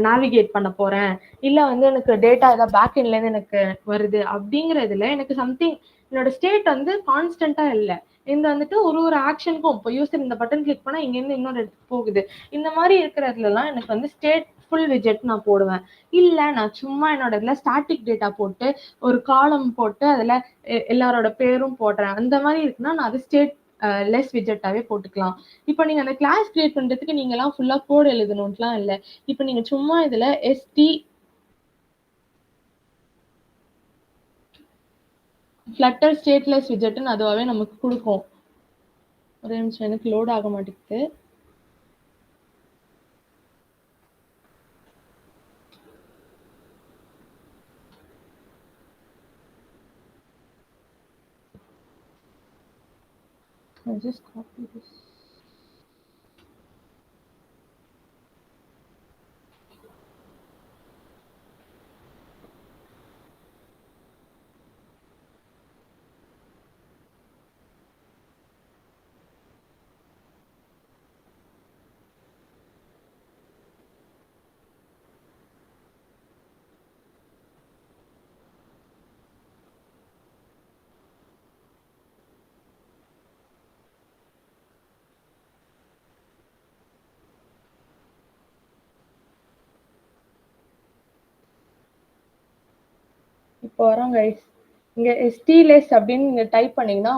நேவிகேட் பண்ண போறேன், இல்ல வந்து எனக்கு டேட்டா ஏதாவது பேக்எண்ட்ல இருந்து எனக்கு வருது அப்படிங்கறதுல எனக்கு சம்திங் என்னோட ஸ்டேட் வந்து கான்ஸ்டன்டா இல்லை. இந்த வந்துட்டு ஒரு ஒரு ஆக்ஷனுக்கும் இப்போ யூசர் இந்த பட்டன் கிளிக் பண்ணா இங்க இருந்து இன்னொரு இடத்துக்கு போகுது. இந்த மாதிரி இருக்கிறதுல எல்லாம் எனக்கு வந்து ஸ்டேட் ஃபுல் விஜெட் நான் போடுவேன். இல்ல நான் சும்மா என்னோட இதுல ஸ்டாட்டிக் டேட்டா போட்டு ஒரு காலம் போட்டு அதுல எல்லாரோட பேரும் போடுறேன். அந்த மாதிரி இருக்குன்னா நான் அது ஸ்டேட் லெஸ் விஜெட்டாவே போட்டுக்கலாம். இப்போ நீங்க அந்த கிளாஸ் கிரியேட் பண்றதுக்கு நீங்க எல்லாம் ஃபுல்லா கோட் எழுதணும்லாம் இல்லை. இப்போ நீங்க சும்மா இதுல எஸ்டி ஃப்ளட்டர் ஸ்டேட்லெஸ் விஜெட்னு அதுவாகவே நமக்கு கொடுக்கும். ஒரே நிமிஷம், எனக்கு லோட் ஆக மாட்டேங்குது. I'll just copy this. இப்போ வரோம் கைஸ். இங்க எஸ்டிலெஸ் அப்படின்னு நீங்க டைப் பண்ணீங்கன்னா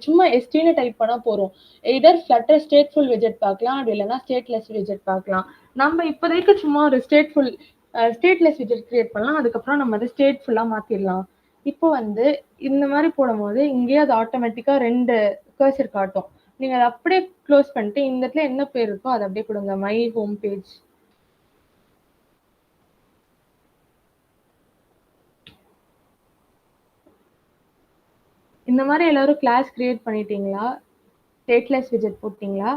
சும்மா எஸ்டின்னு டைப் பண்ணா போறோம். எய்தர் ஃப்ளட்டர் ஸ்டேட்ஃபுல் விஜெட் பார்க்கலாம், அப்படி இல்லைன்னா ஸ்டேட்லெஸ் விஜெட் பார்க்கலாம். நம்ம இப்போதைக்கு சும்மா ஒரு ஸ்டேட்லெஸ் விஜெட் கிரியேட் பண்ணலாம். அதுக்கப்புறம் நம்ம அதை ஸ்டேட்ஃபுல்லா மாத்திடலாம். இப்போ வந்து இந்த மாதிரி போடும்போது இங்கேயே அது ஆட்டோமேட்டிக்கா 2 கர்சர் காட்டும். நீங்க அதை அப்படியே க்ளோஸ் பண்ணிட்டு இந்த இடத்துல என்ன பேர் இருக்கோ அதை அப்படியே கொடுங்க, மை ஹோம் பேஜ். இந்த மாதிரி எல்லாரும் கிளாஸ் கிரியேட் பண்ணிட்டீங்களா? ஸ்டேட்லெஸ் விஜெட் போட்டீங்களா?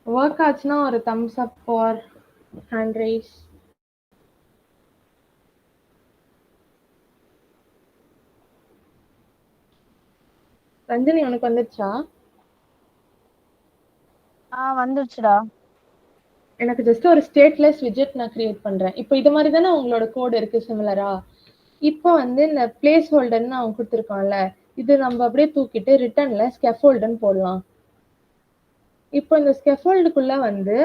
ஒர்க் ஆச்சுன்னா ஒரு Thums up for hand rice. Ranjani, உனக்கு வந்துச்சா? வந்துருச்சுடா. எனக்கு ஜஸ்ட் ஒரு ஸ்டேட்லெஸ் விஜெட் நான் கிரியேட் பண்றேன். இப்போ இது மாதிரி தானே உங்களோட கோட் இருக்கு சிமிலரா. இப்போ வந்து இந்த பிளேஸ் ஹோல்டர்னு அவன் கொடுத்துருக்கான்ல, இது நம்ம அப்படியே தூக்கிட்டு ரிட்டர்ன்ல ஸ்கெஃபோல்டுன்னு போடலாம். இப்போ இந்த ஸ்கெஃபோல்டுக்குள்ள வந்து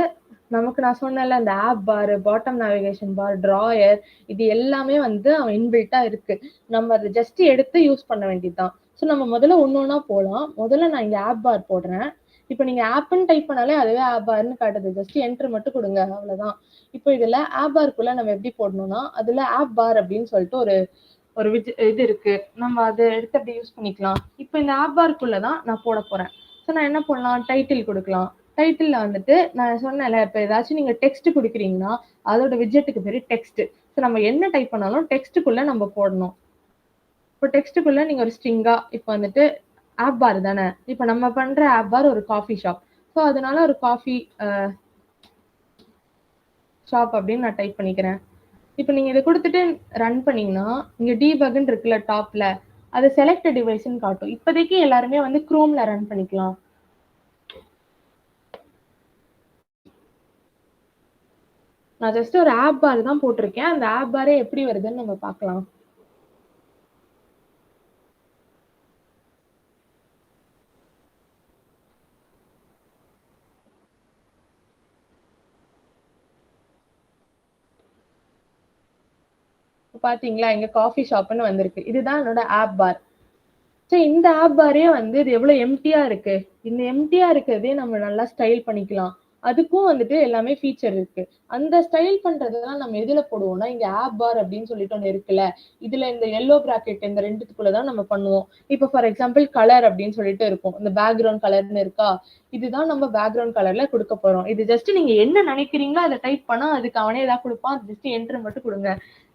நமக்கு நான் சொன்னேன்ல, அந்த ஆப் பார், பாட்டம் நேவிகேஷன் பார், டிராயர், இது எல்லாமே வந்து அவன் இன்பில்ட்டா இருக்கு. நம்ம அதை ஜஸ்ட் எடுத்து யூஸ் பண்ண வேண்டியதுதான். ஸோ நம்ம முதல்ல ஒன்னொன்னா போகலாம். முதல்ல நான் இங்க ஆப் பார் போடுறேன். இப்போ நீங்க ஆப்னு டைப் பண்ணாலே அதுவே ஆப் பார்னு காட்டுது. ஜஸ்ட் என்டர் மட்டும் கொடுங்க, அவ்வளவுதான். இப்போ இதுல ஆப் பார்க்குள்ள நம்ம எப்படி போடணும்னா, அதுல ஆப் பார் அப்படின்னு சொல்லிட்டு ஒரு ஒரு இது இருக்கு. நம்ம அதை எடுத்து அப்படி யூஸ் பண்ணிக்கலாம். இப்போ இந்த ஆப் பார்க்குள்ள தான் நான் போட போறேன். ஸோ நான் என்ன பண்ணலாம், டைட்டில் கொடுக்கலாம். டைட்டில்ல வந்துட்டு நான் சொன்னேன்ல, இப்போ ஏதாச்சும் நீங்க டெக்ஸ்ட் கொடுக்குறீங்கன்னா அதோட விஜெட்டுக்கு பேரு டெக்ஸ்ட். ஸோ நம்ம என்ன டைப் பண்ணாலும் டெக்ஸ்ட்டுக்குள்ள நம்ம போடணும். இப்போ டெக்ஸ்ட்டுக்குள்ள நீங்க ஒரு ஸ்ட்ரிங்கா இப்போ வந்துட்டு ஆப் பார் தானே, இப்போ நம்ம பண்ற ஆப் பார் ஒரு காஃபி ஷாப். ஸோ அதனால ஒரு காஃபி ஷாப் அப்படின்னு நான் டைப் பண்ணிக்கிறேன். இப்போ நீங்க இதை கொடுத்துட்டு ரன் பண்ணீங்கன்னா இங்க டீபக்னு இருக்குல்ல டாப்ல, அது செலக்ட் டிவைஸ்ன்னு காட்டும். இப்போதைக்கு எல்லாருமே வந்து குரோம்ல ரன் பண்ணிக்கலாம். நான் ஜஸ்ட் ஒரு ஆப் பார் தான் போட்டிருக்கேன். அந்த ஆப் பாரே எப்படி வருதுன்னு நம்ம பார்க்கலாம். பாத்தீங்களா, இங்க காஃபி ஷாப்னு வந்திருக்கு. இதுதான் என்னோட ஆப் பார். ஸோ இந்த ஆப் பாரே வந்து இது எவ்வளவு எம்டியா இருக்கு. இந்த எம்டியா இருக்கிறதே நம்ம நல்லா ஸ்டைல் பண்ணிக்கலாம். அதுக்கும் வந்துட்டு எல்லாமே ஃபீச்சர் இருக்கு. அந்த ஸ்டைல் பண்றதெல்லாம் நம்ம எதுல போடுவோம்னா, இங்க ஆப் பார் அப்படின்னு சொல்லிட்டு ஒண்ணு இருக்குல்ல, இதுல இந்த எல்லோ பிராக்கெட் இந்த ரெண்டுத்துக்குள்ளதான் நம்ம பண்ணுவோம். இப்போ ஃபார் எக்ஸாம்பிள் கலர் அப்படின்னு சொல்லிட்டு இருக்கும். இந்த பேக்ரவுண்ட் கலர்னு இருக்கா, இதுதான் நம்ம பேக்ரவுண்ட் கலர்ல கொடுக்க போறோம். இது ஜஸ்ட் நீங்க என்ன நினைக்கிறீங்களோ அதை டைப் பண்ணா அதுக்கு அவனே ஏதாவது கொடுப்பான். ஜஸ்ட் என்டர் மட்டும் கொடுங்க.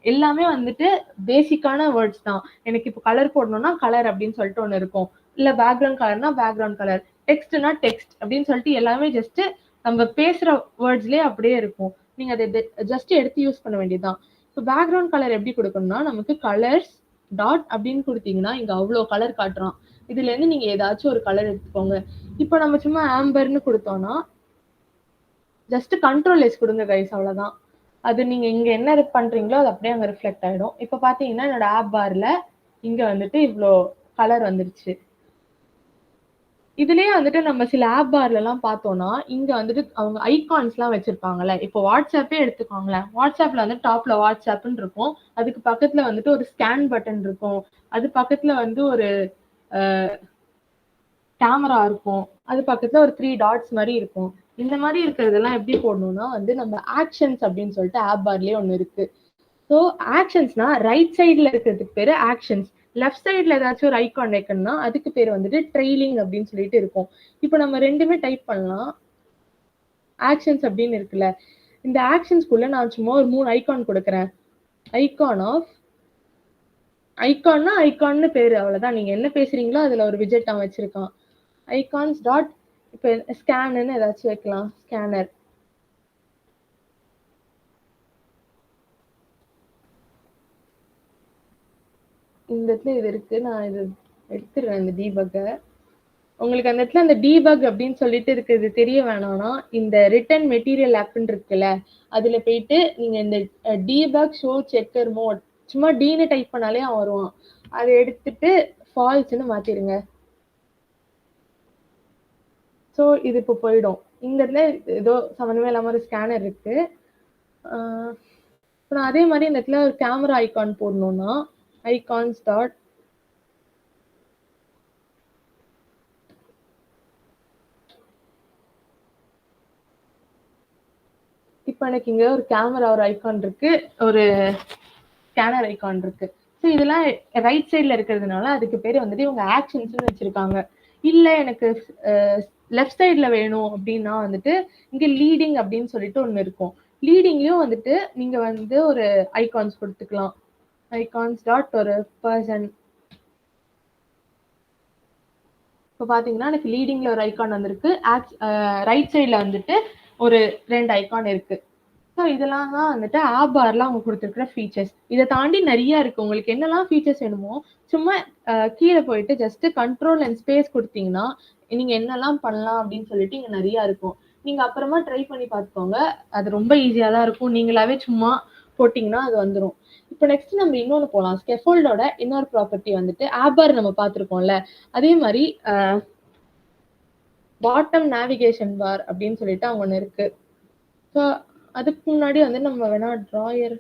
எல்லாமே வந்துட்டு பேசிக்கான வேர்ட்ஸ் தான். எனக்கு இப்போ கலர் போடணும்னா கலர் அப்படின்னு சொல்லிட்டு ஒண்ணு இருக்கும். இல்ல பேக்ரவுண்ட் கலர்னா பேக்ரவுண்ட் கலர், டெக்ஸ்ட்னா டெக்ஸ்ட் அப்படின்னு சொல்லிட்டு எல்லாமே ஜஸ்ட் நம்ம பேசுற வேர்ட்ஸ்லயே அப்படியே இருக்கும். நீங்க அதை ஜஸ்ட் எடுத்து யூஸ் பண்ண வேண்டியதுதான். இப்போ பேக்ரவுண்ட் கலர் எப்படி கொடுக்கணும்னா, நமக்கு கலர்ஸ் டாட் அப்படின்னு கொடுத்தீங்கன்னா இங்க அவ்வளோ கலர் காட்டுறான். இதுல இருந்து நீங்க ஏதாச்சும் ஒரு கலர் எடுத்துக்கோங்க. இப்போ நம்ம சும்மா ஆம்பர்னு கொடுத்தோம்னா ஜஸ்ட் கண்ட்ரோல் எஸ் கொடுங்க கைஸ், அவ்வளவுதான். அது நீங்க இங்க என்ன பண்றீங்களோ அது அப்படியே அங்க ரிஃப்ளெக்ட் ஆயிடும். இப்ப பாத்தீங்கன்னா என்னோட ஆப் பார்ல இங்க வந்துட்டு இவ்வளோ கலர் வந்துருச்சு. இதுலயே வந்துட்டு நம்ம சில ஆப் பார்ல எல்லாம் பார்த்தோம்னா இங்க வந்துட்டு அவங்க ஐகான்ஸ் எல்லாம் வச்சிருப்பாங்கல்ல. இப்போ வாட்ஸ்அப்பே எடுத்துக்கோங்களேன். வாட்ஸ்அப்ல வந்து டாப்ல வாட்ஸ்அப்னு இருக்கும். அதுக்கு பக்கத்துல வந்துட்டு ஒரு ஸ்கேன் பட்டன் இருக்கும். அது பக்கத்துல வந்து ஒரு கேமரா இருக்கும். அது பக்கத்துல ஒரு 3 டாட்ஸ் மாதிரி இருக்கும். இந்த மாதிரி இருக்கிறதெல்லாம் எப்படி போடணும்னா வந்து நம்ம ஆக்ஷன்ஸ் அப்படின்னு சொல்லிட்டு ஆப் பார்லயே ஒண்ணு இருக்கு. ஸோ ஆக்ஷன்ஸ்னா ரைட் சைட்ல இருக்கிறதுக்கு பேரு ஆக்ஷன்ஸ். லெஃப்ட் சைட்ல ஏதாச்சும் ஒரு ஐகான் வைக்கணும்னா அதுக்கு பேர் வந்துட்டு ட்ரெயிலிங் அப்படின்னு சொல்லிட்டு இருக்கும். இப்போ நம்ம ரெண்டுமே டைப் பண்ணலாம். ஆக்ஷன்ஸ் அப்படின்னு இருக்குல்ல, இந்த ஆக்ஷன்ஸ்குள்ள நான் சும்மா ஒரு 3 ஐகான் கொடுக்குறேன். ஐகான் ஆஃப் ஐகான்னா ஐகான்னு பேரு, அவ்வளவுதான். நீங்க என்ன பேசுறீங்களோ அதுல ஒரு விஜெட் அவன் வச்சிருக்கான். ஐகான்ஸ் டாட் இப்போ ஸ்கேனுன்னு ஏதாச்சும் வைக்கலாம். ஸ்கேனர். இந்த இடத்துல இது இருக்கு. நான் இது எடுத்துருவேன் இந்த டீபக்கை. உங்களுக்கு அந்த இடத்துல அந்த டீபக் அப்படின்னு சொல்லிட்டு இருக்குது தெரிய வேணாம்னா இந்த ரிட்டன் மெட்டீரியல் ஆப்னு இருக்குல்ல, அதுல போயிட்டு நீங்க இந்த டீபக் ஷோ செக்கர் மோட் சும்மா டீனு டைப் பண்ணாலே அவன் வருவான். அதை எடுத்துட்டு ஃபால்ஸ்ன்னு மாத்திருங்க. ஸோ இது இப்போ போயிடும். இந்த இடத்துல ஏதோ சம்மந்தமே இல்லாம ஒரு ஸ்கேனர் இருக்கு. இப்போ நான் அதே மாதிரி இந்த இடத்துல ஒரு கேமரா ஐகான் போடணும்னா ஐகான்ஸ் டாட் இப்போ எனக்கு இங்க ஒரு கேமரா ஒரு ஐகான் இருக்கு, ஒரு ஸ்கேனர் ஐகான் இருக்கு. ஸோ இதெல்லாம் ரைட் சைட்ல இருக்கிறதுனால அதுக்கு பேர் வந்துட்டு இவங்க ஆக்ஷன்ஸ்னு வச்சிருக்காங்க. இல்ல எனக்கு லெஃப்ட் சைட்ல வேணும் அப்படின்னா வந்துட்டு இங்க லீடிங் அப்படின்னு சொல்லிட்டு ஒண்ணு இருக்கும். லீடிங்லயும் வந்துட்டு நீங்க வந்து ஒரு ஐகான்ஸ் கொடுத்துக்கலாம். ஐகான்ஸ் டாட் ஒரு பர்சன். இப்போ பாத்தீங்கன்னா எனக்கு லீடிங்ல ஒரு ஐகான் வந்திருக்கு. ரைட் சைட்ல வந்துட்டு ஒரு 2 ஐகான் இருக்கு. ஸோ இதெல்லாம் தான் வந்துட்டு ஆப் பார்ல அவங்க கொடுத்துருக்கிற ஃபீச்சர்ஸ். இதை தாண்டி நிறைய இருக்கு. உங்களுக்கு என்னெல்லாம் ஃபீச்சர்ஸ் வேணுமோ சும்மா கீழே போயிட்டு ஜஸ்ட் கண்ட்ரோல் அண்ட் ஸ்பேஸ் கொடுத்தீங்கன்னா நீங்க என்னெல்லாம் பண்ணலாம் அப்படின்னு சொல்லிட்டு இங்க நிறைய இருக்கும். நீங்க அப்புறமா ட்ரை பண்ணி பார்த்துக்கோங்க. அது ரொம்ப ஈஸியா தான் இருக்கும். நீங்களாவே சும்மா போட்டிங்கன்னா அது வந்துடும். இப்போ நெக்ஸ்ட் நம்ம இன்னொன்று போகலாம். ஸ்கெஃபோல்டோட இன்னொரு ப்ராப்பர்ட்டி வந்துட்டு ஆப் பார் நம்ம பார்த்துருக்கோம்ல, அதே மாதிரி பாட்டம் நேவிகேஷன் பார் அப்படின்னு சொல்லிட்டு அவங்க ஒன்று இருக்கு. ஸோ அதுக்கு முன்னாடி வந்து நம்ம வேணா டிராயர்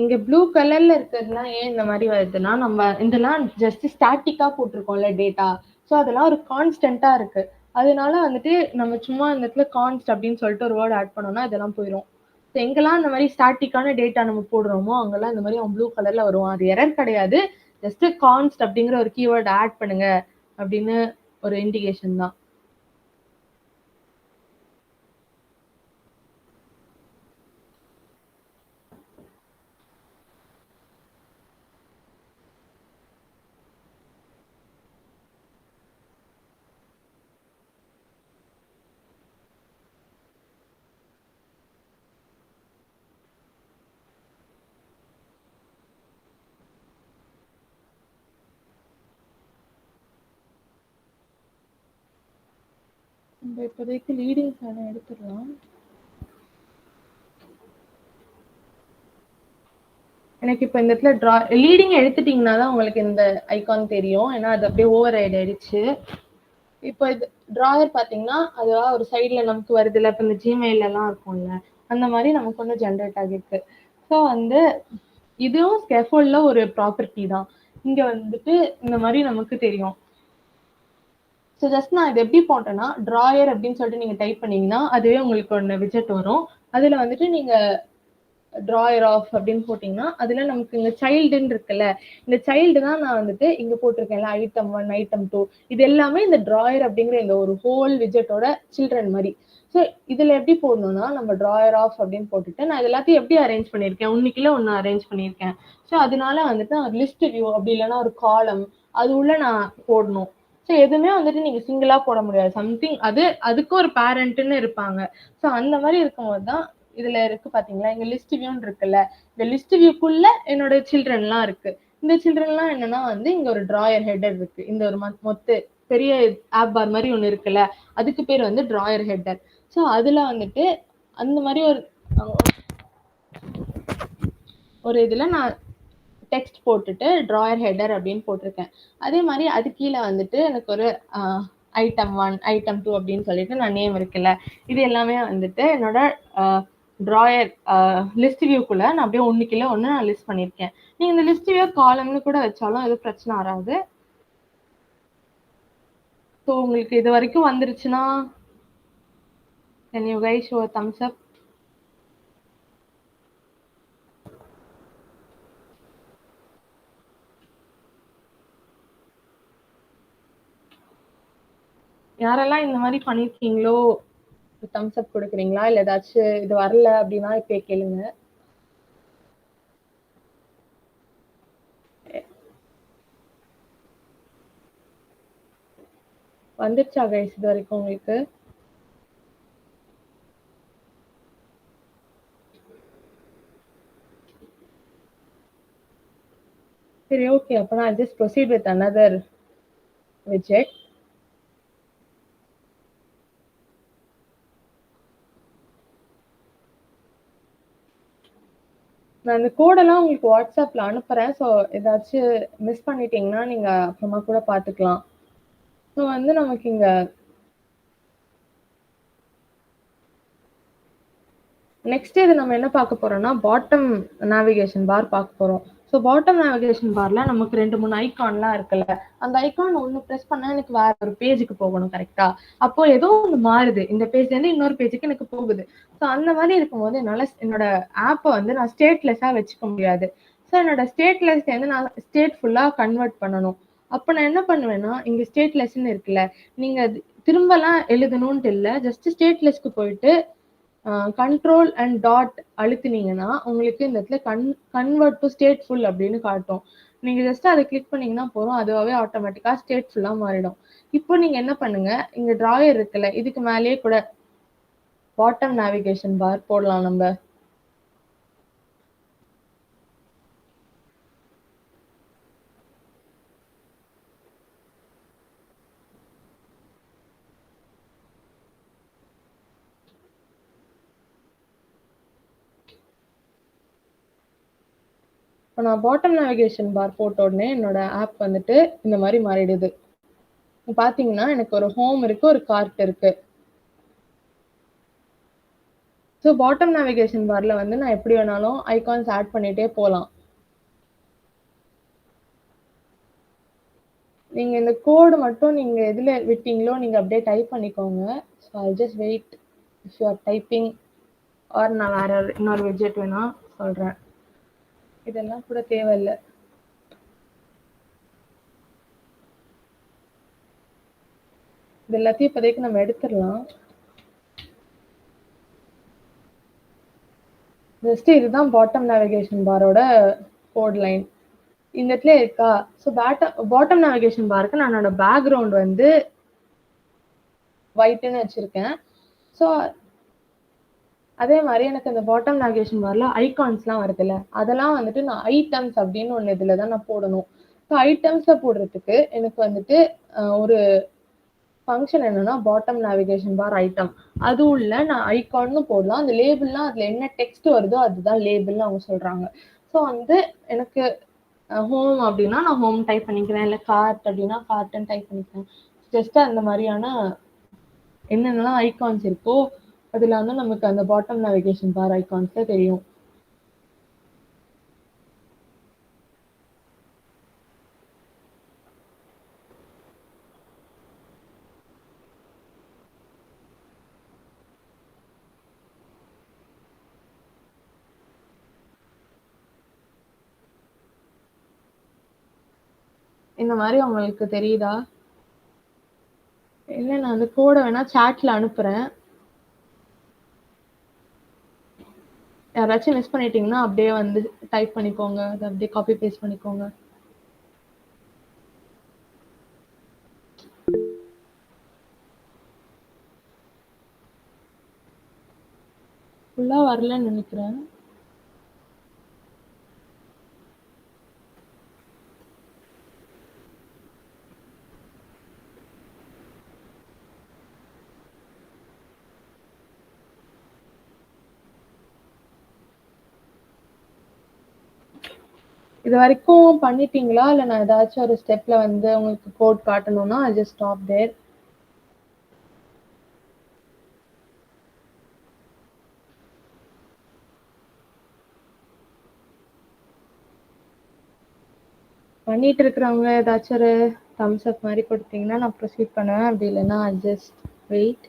இங்க ப்ளூ கலர்ல இருக்கிறதுலாம் ஏன் இந்த மாதிரி வருதுன்னா, நம்ம இதெல்லாம் ஜஸ்ட் ஸ்டாட்டிக்கா போட்டிருக்கோம்ல டேட்டா. ஸோ அதெல்லாம் ஒரு கான்ஸ்டன்ட்டா இருக்கு. அதனால வந்துட்டு நம்ம சும்மா இந்த இடத்துல கான்ஸ்ட் அப்படின்னு சொல்லிட்டு ஒரு வேர்ட் ஆட் பண்ணோம்னா இதெல்லாம் போயிடும். ஸோ எங்கெல்லாம் இந்த மாதிரி ஸ்டாட்டிக்கான டேட்டா நம்ம போடுறோமோ அங்கெல்லாம் இந்த மாதிரி அவன் ப்ளூ கலர்ல வருவான். அது எரர் கிடையாது. ஜஸ்ட் கான்ஸ்ட் அப்படிங்கிற ஒரு கீவேர்ட் ஆட் பண்ணுங்க அப்படின்னு ஒரு இண்டிகேஷன் தான். நம்ம இப்போதைக்கு லீடிங் ஃபேனை எடுத்துடலாம். எனக்கு இப்போ இந்த இடத்துல லீடிங் எடுத்துட்டீங்கன்னா தான் உங்களுக்கு இந்த ஐகான் தெரியும். ஏன்னா அது அப்படியே ஓவர் ரைட் ஆயிடுச்சு. இப்போ இது டிராயர் பார்த்தீங்கன்னா அது ஒரு சைடில் நமக்கு வருதுல்ல. இப்போ இந்த ஜிமெயிலெல்லாம் இருக்கும்ல அந்த மாதிரி நமக்கு வந்து ஜென்ரேட் ஆகிருக்கு. ஸோ வந்து இதுவும் ஸ்கேஃபோல்டில் ஒரு ப்ராப்பர்ட்டி தான். இங்கே வந்துட்டு இந்த மாதிரி நமக்கு தெரியும். ஸோ ஜஸ்ட் நான் இது எப்படி போட்டேன்னா டிராயர் அப்படின்னு சொல்லிட்டு நீங்கள் டைப் பண்ணீங்கன்னா அதுவே உங்களுக்கு ஒன்று விஜெட் வரும். அதில் வந்துட்டு நீங்கள் டிராயர் ஆஃப் அப்படின்னு போட்டிங்கன்னா அதில் நமக்கு இங்கே சைல்டுன்னு இருக்குல்ல. இந்த சைல்டு தான் நான் வந்துட்டு இங்கே போட்டிருக்கேன்ல ஐட்டம் 1 ஐட்டம் 2 இது எல்லாமே இந்த டிராயர் அப்படிங்கிற இந்த ஒரு ஹோல் விஜெட்டோட சில்ட்ரன் மாதிரி. ஸோ இதில் எப்படி போடணும்னா நம்ம டிராயர் ஆஃப் அப்படின்னு போட்டுட்டு நான் இது எல்லாத்தையும் எப்படி அரேஞ்ச் பண்ணியிருக்கேன் ஒன்றுக்குள்ள ஒன்று அரேஞ்ச் பண்ணியிருக்கேன். ஸோ அதனால வந்துட்டு ஒரு லிஸ்ட் வியூ அப்படி இல்லைன்னா ஒரு காலம் அது உள்ள நான் போடணும். ஸோ எதுவுமே வந்துட்டு நீங்கள் சிங்கிளாக போட முடியாது. சம்திங் அதுக்கு ஒரு பேரண்ட்டுன்னு இருப்பாங்க. ஸோ அந்த மாதிரி இருக்கும்போது தான் இதுல இருக்கு பாத்தீங்களா இங்க லிஸ்ட் வியூன்னு இருக்குல்ல. இந்த லிஸ்ட் வியூக்குள்ள என்னோட சில்ட்ரன்லாம் இருக்கு. இந்த சில்ட்ரன்லாம் என்னன்னா வந்து இங்க ஒரு டிராயர் ஹெடர் இருக்கு. இந்த ஒரு மொத்த பெரிய ஆப் பார் மாதிரி ஒன்று இருக்குல்ல அதுக்கு பேர் வந்து டிராயர் ஹெடர். ஸோ அதுல வந்துட்டு அந்த மாதிரி ஒரு இதுல நான் டெக்ஸ்ட் போட்டுட்டு டிராயர் ஹெடர் அப்படின்னு போட்டிருக்கேன். அதே மாதிரி அது கீழே வந்துட்டு எனக்கு ஒரு ஐட்டம் 1 ஐட்டம் 2 அப்படின்னு சொல்லிட்டு நான் நேம் இருக்குல்ல இது எல்லாமே வந்துட்டு என்னோட டிராயர் லிஸ்ட் வியூக்குள்ள நான் அப்படியே ஒன்றுக்குள்ள ஒன்று நான் லிஸ்ட் பண்ணியிருக்கேன். நீங்கள் இந்த லிஸ்ட் வியூ காலம்னு கூட வச்சாலும் எதுவும் பிரச்சனை வராது. ஸோ உங்களுக்கு இது வரைக்கும் வந்துருச்சுன்னா can you guys show a thumbs up? யாரெல்லாம் இந்த மாதிரி பண்ணிருக்கீங்களோ தம்ஸ் அப் கொடுக்குறீங்களா? இல்லை ஏதாச்சும் இது வரல அப்படின்னா இப்போ கேளுங்க. வந்துருச்சா கைஸ் இது வரைக்கும் உங்களுக்கு? சரி ஓகே அப்போ நான் just proceed with another widget. நான் இந்த கோடெல்லாம் உங்களுக்கு வாட்ஸ்அப்பில் அனுப்புகிறேன். ஸோ ஏதாச்சும் மிஸ் பண்ணிட்டீங்கன்னா நீங்கள் அப்புறமா கூட பார்த்துக்கலாம். ஸோ வந்து நமக்கு இங்கே நெக்ஸ்ட் இது நம்ம என்ன பார்க்க போறோம்னா பாட்டம் நேவிகேஷன் பார் பார்க்க போகிறோம். ஸோ பாட்டம் நேவிகேஷன் பார்ல நமக்கு 2-3 ஐகான்லாம் இருக்குல்ல. அந்த ஐகான் ஒன்று ப்ரெஸ் பண்ணால் எனக்கு வேற ஒரு பேஜுக்கு போகணும் கரெக்டா. அப்போ ஏதோ ஒன்று மாறுது. இந்த பேஜ்லேருந்து இன்னொரு பேஜுக்கு எனக்கு போகுது. ஸோ அந்த மாதிரி இருக்கும்போது என்னால் என்னோட ஆப்பை வந்து நான் ஸ்டேட்லெஸ்ஸாக வச்சுக்க முடியாது. ஸோ என்னோட ஸ்டேட்லெஸ்லேருந்து நான் ஸ்டேட் ஃபுல்லாக கன்வெர்ட் பண்ணணும். அப்போ நான் என்ன பண்ணுவேன்னா இங்கே ஸ்டேட்லெஸ்ன்னு இருக்குல்ல நீங்கள் திரும்பலாம் எழுதணும்ன்ட்டு இல்லை. ஜஸ்ட் ஸ்டேட்லெஸ்க்கு போயிட்டு கண்ட்ரோல் அண்ட் டாட் அழுத்தினீங்கன்னா உங்களுக்கு இந்த இடத்துல கன்வெர்ட் டு ஸ்டேட்ஃபுல் அப்படின்னு காட்டும். நீங்கள் ஜஸ்ட் அதை கிளிக் பண்ணீங்கன்னா போதும் அதுவாகவே ஆட்டோமேட்டிக்காக ஸ்டேட்ஃபுல்லாக மாறிடும். இப்போ நீங்கள் என்ன பண்ணுங்க இங்கே டிராயர் இருக்குல்ல இதுக்கு மேலேயே கூட பாட்டம் நேவிகேஷன் பார் போடலாம் நம்ம. இப்போ நான் பாட்டம் நேவிகேஷன் பார் போட்ட உடனே என்னோட ஆப் வந்துட்டு இந்த மாதிரி மாறிடுது. பார்த்தீங்கன்னா எனக்கு ஒரு ஹோம் இருக்கு ஒரு கார்ட் இருக்கு. ஸோ பாட்டம் நேவிகேஷன் பார்ல வந்து நான் எப்படி வேணாலும் ஐகான்ஸ் ஆட் பண்ணிட்டே போகலாம். நீங்க இந்த கோடு மட்டும் நீங்க எதுல விட்டீங்களோ நீங்க அப்படியே டைப் பண்ணிக்கோங்க. So I just wait if you are typing or நான் வேற இன்னொரு விட்ஜெட் வேணா சொல்றேன். இதெல்லாம் கூட தேவையில்லை. இது எல்லாத்தையும் இப்போதைக்கு நம்ம எடுத்துடலாம். ஜஸ்ட் இதுதான் பாட்டம் நேவிகேஷன் பாரோட கோட் லைன். இந்த இடத்துல இருக்கா? ஸோ பாட்டம் நேவிகேஷன் பாருக்கு நான் என்னோட பேக்ரவுண்ட் வந்து ஒயிட்னு வச்சிருக்கேன். ஸோ அதே மாதிரி எனக்கு இந்த பாட்டம் நேவிகேஷன் பார்ல ஐகான்ஸ்லாம் வருதுல்ல, அதெல்லாம் வந்துட்டு நான் ஐட்டம்ஸ் அப்படின்னு ஒன்று இதில் தான் நான் போடணும். ஸோ ஐட்டம்ஸில் போடுறதுக்கு எனக்கு வந்துட்டு ஒரு ஃபங்க்ஷன் என்னன்னா பாட்டம் நேவிகேஷன் பார் ஐட்டம். அது உள்ள நான் ஐகான்னு போடலாம். அந்த லேபிள்லாம் அதில் என்ன டெக்ஸ்ட் வருதோ அதுதான் லேபிள்னு அவங்க சொல்கிறாங்க. ஸோ வந்து எனக்கு ஹோம் அப்படின்னா நான் ஹோம் டைப் பண்ணிக்கிறேன், இல்லை கார்ட் அப்படின்னா கார்ட்டுன்னு டைப் பண்ணிக்கிறேன். ஜஸ்ட் அந்த மாதிரியான என்னென்னலாம் ஐகான்ஸ் இருக்கோ அதில் வந்து நமக்கு அந்த பாட்டம் நேவிகேஷன் பார் ஐகான்ஸ்ல தெரியும். இந்த மாதிரி உங்களுக்கு தெரியுதா? இல்லை நான் அந்த கோடை வேணா சாட்ல அனுப்புறேன். யாராச்சும் மிஸ் பண்ணிட்டீங்கன்னா அப்படியே வந்து டைப் பண்ணிக்கோங்க, அதை அப்படியே காப்பி பேஸ்ட் பண்ணிக்கோங்க. ஃபுல்லா வரலன்னு நினைக்கிறேன். இது வரைக்கும் பண்ணிட்டீங்களா? இல்லை நான் ஏதாச்சும் ஒரு ஸ்டெப்ல வந்து உங்களுக்கு கோட் காட்டணும்னா ஐ ஜஸ்ட் ஸ்டாப் தேர். பண்ணிட்டு இருக்கிறவங்க ஏதாச்சும் ஒரு தம்ஸ் அப் மாதிரி கொடுத்தீங்கன்னா நான் ப்ரொசீட் பண்ணுவேன். அப்படி இல்லைன்னா I just wait.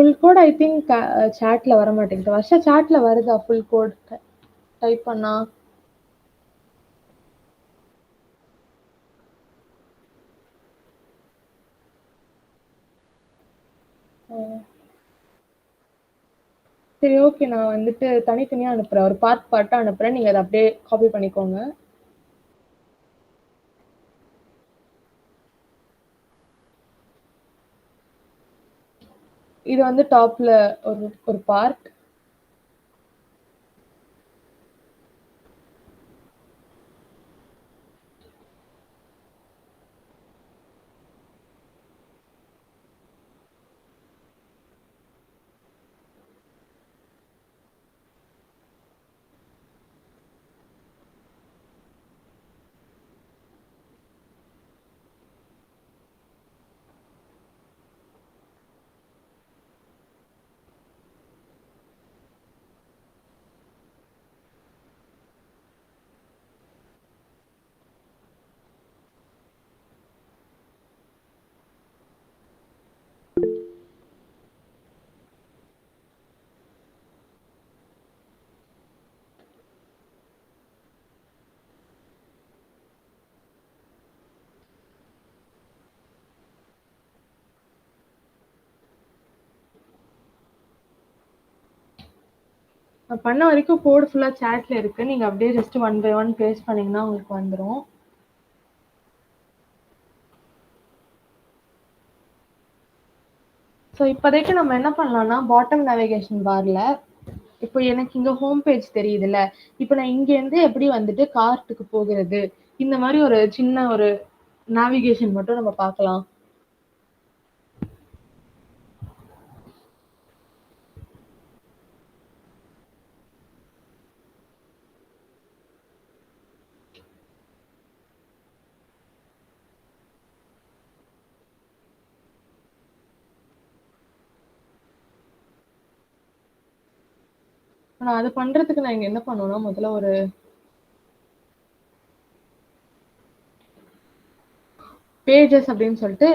Full code I think சாட்ல வர மாட்டேங்குது. வருஷா சாட்ல வருதா ஃபுல் கோட் டைப் பண்ணா? சரி, ஓகே. நான் வந்துட்டு தனித்தனியா அனுப்புறேன். ஒரு பார்ட்டா அனுப்புறேன். நீங்க அதை அப்படியே காப்பி பண்ணிக்கோங்க. இது வந்து டாப்ல ஒரு ஒரு பார்ட். நான் பண்ண வரைக்கும் கோடு ஃபுல்லா சாட்ல இருக்கு. நீங்க அப்படியே just one by one paste பண்ணீங்கன்னா உங்களுக்கு வந்துடும். ஸோ இப்போதைக்கு நம்ம என்ன பண்ணலாம்னா பாட்டம் நேவிகேஷன் பார்ல இப்போ எனக்கு இங்க ஹோம் பேஜ் தெரியுதுல்ல. இப்போ நான் இங்கேருந்து எப்படி வந்துட்டு கார்ட்டுக்கு போகிறது, இந்த மாதிரி ஒரு சின்ன ஒரு நேவிகேஷன் மட்டும் நம்ம பார்க்கலாம். ஆனா அது பண்றதுக்கு நான் இங்க என்ன பண்ணுவேன்னா, முதல்ல ஒரு பேஜஸ் அப்படின்னு சொல்லிட்டு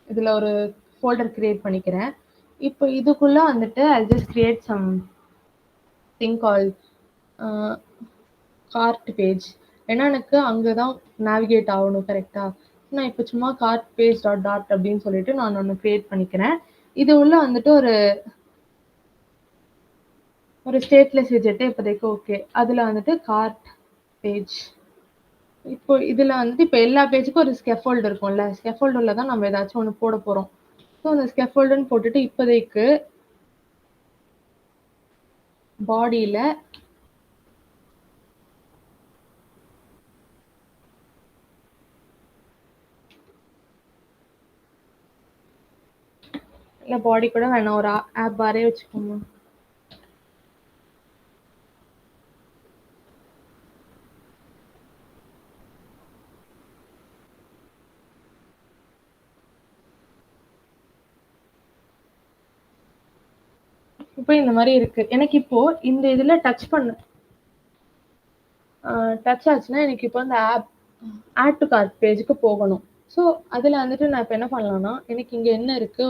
இதுல ஒரு ஃபோல்டர் கிரியேட் பண்ணிக்கிறேன். இப்போ இதுக்குள்ள வந்துட்டு I just create something call card page. ஏன்னா எனக்கு அங்கதான் நேவிகேட் ஆகணும் கரெக்டா. நான் இப்போ சும்மா கார்ட் பேஜ் டாட் டாட் அப்படின்னு சொல்லிட்டு நான் ஒன்று கிரியேட் பண்ணிக்கிறேன். இது உள்ள வந்துட்டு ஒரு ஸ்டேட்லெஸ் விஜெட் இப்போதைக்கு ஓகே. அதுல வந்துட்டு கார்ட் பேஜ். இப்போ இதுல வந்துட்டு இப்போ எல்லா பேஜுக்கும் ஒரு ஸ்கெஃபோல்டு இருக்கும்ல. ஸ்கெஃபோல்டுல தான் நம்ம ஏதாச்சும் ஒன்று போட போறோம். ஸோ அந்த ஸ்கெஃபோல்டுன்னு போட்டுட்டு இப்போதைக்கு பாடியில இல்ல பாடி கூட வேணாம், ஒரு ஆப் பாரே வச்சுக்கோங்க. இப்போ இந்த மாதிரி இருக்கு. எனக்கு இப்போ இந்த இதுல டச் ஆச்சுன்னா எனக்கு இப்போ அந்த ஆட் டு கார்ட் பேஜுக்கு போகணும். ஸோ அதுல வந்துட்டு நான் இப்போ என்ன பண்ணலாம்னா, எனக்கு இங்க என்ன இருக்கு,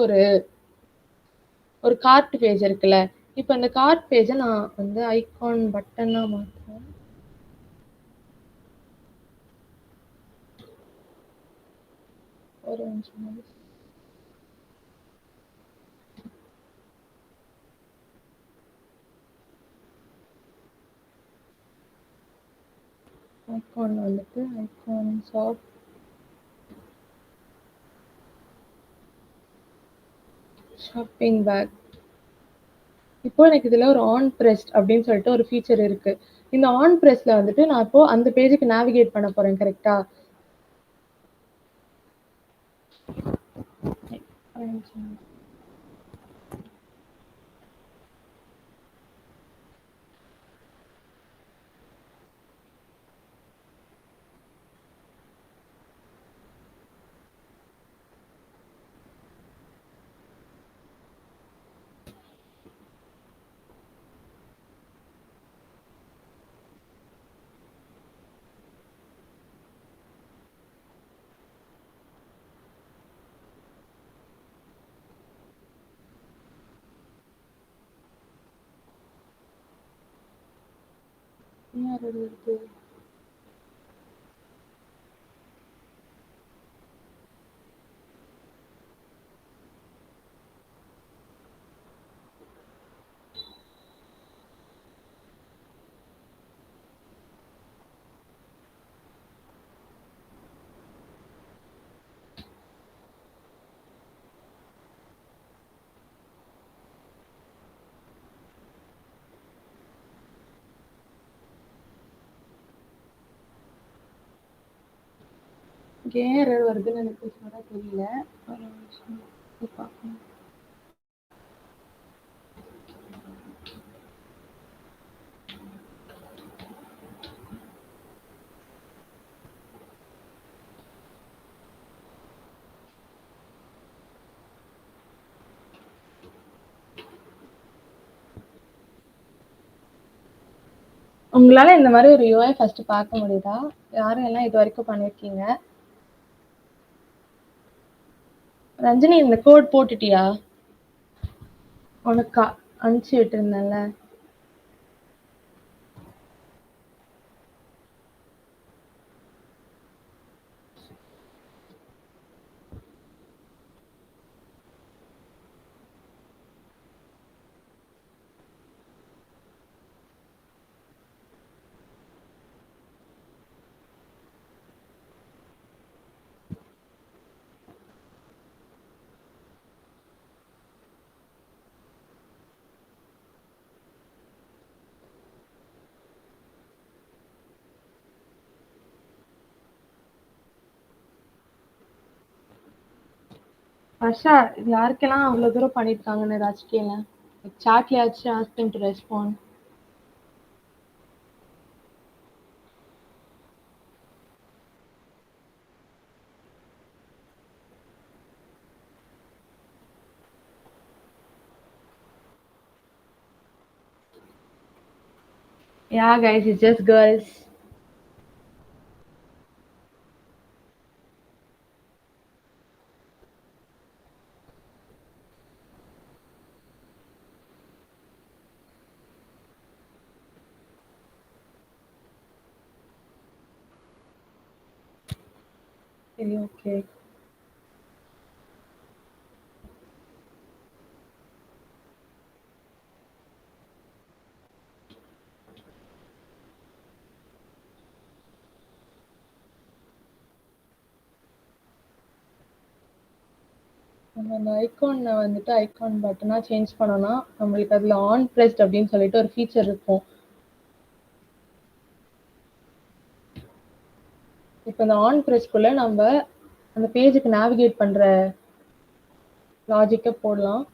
ஒரு கார்ட் பேஜ் இருக்குல்ல. இப்போ அந்த கார்ட் பேஜை நான் வந்து ஐகான் பட்டனா மாத்துறேன். ஒரு நிமிஷம். ஐகான் வந்துட்டு ஐகான்ஸ் ஆஃப் ஷாப்பிங் பேக். இப்போ எனக்கு இதுல ஒரு ஆன் பிரஸ்ட் அப்படின்னு சொல்லிட்டு ஒரு ஃபீச்சர் இருக்கு. இந்த ஆன் பிரஸ்ல வந்துட்டு நான் இப்போ அந்த பேஜுக்கு நேவிகேட் பண்ண போறேன் கரெக்டா. யார் இருக்கு? ஏன் எரர் வருதுன்னு எனக்கு சொல்ல தெரியல. ஒரு நிமிஷம் போய் பார்க்கணும். உங்களால இந்த மாதிரி ஒரு யூஐ ஃபர்ஸ்ட் பார்க்க முடியுதா? யாரும் எல்லாம் இது வரைக்கும் பண்ணிருக்கீங்க? ரஞ்சினி இந்த கோட் போட்டுட்டியா? உனக்கு அனுப்பிச்சு விட்டுருந்தேன்ல. வர்ஷா, இது யாருக்கெல்லாம் அவ்வளவு தூரம் பண்ணிருக்காங்கன்னு ராஜ்கீயல சாட்லயாச்சும் ask them to respond. Yeah, guys, it's just girls. Okay. நம்ம அந்த ஐகானை வந்துட்டு ஐகான் பட்டனா சேஞ்ச் பண்ணோம்னா நம்மளுக்கு அதுல ஆன் பிரஸ்ட் அப்படின்னு சொல்லிட்டு ஒரு ஃபீச்சர் இருக்கும். இப்போ இந்த ஆன் பிரஸ்க்குள்ள நம்ம அந்த பேஜுக்கு நேவிகேட் பண்ற லாஜிக்கை போடலாம்.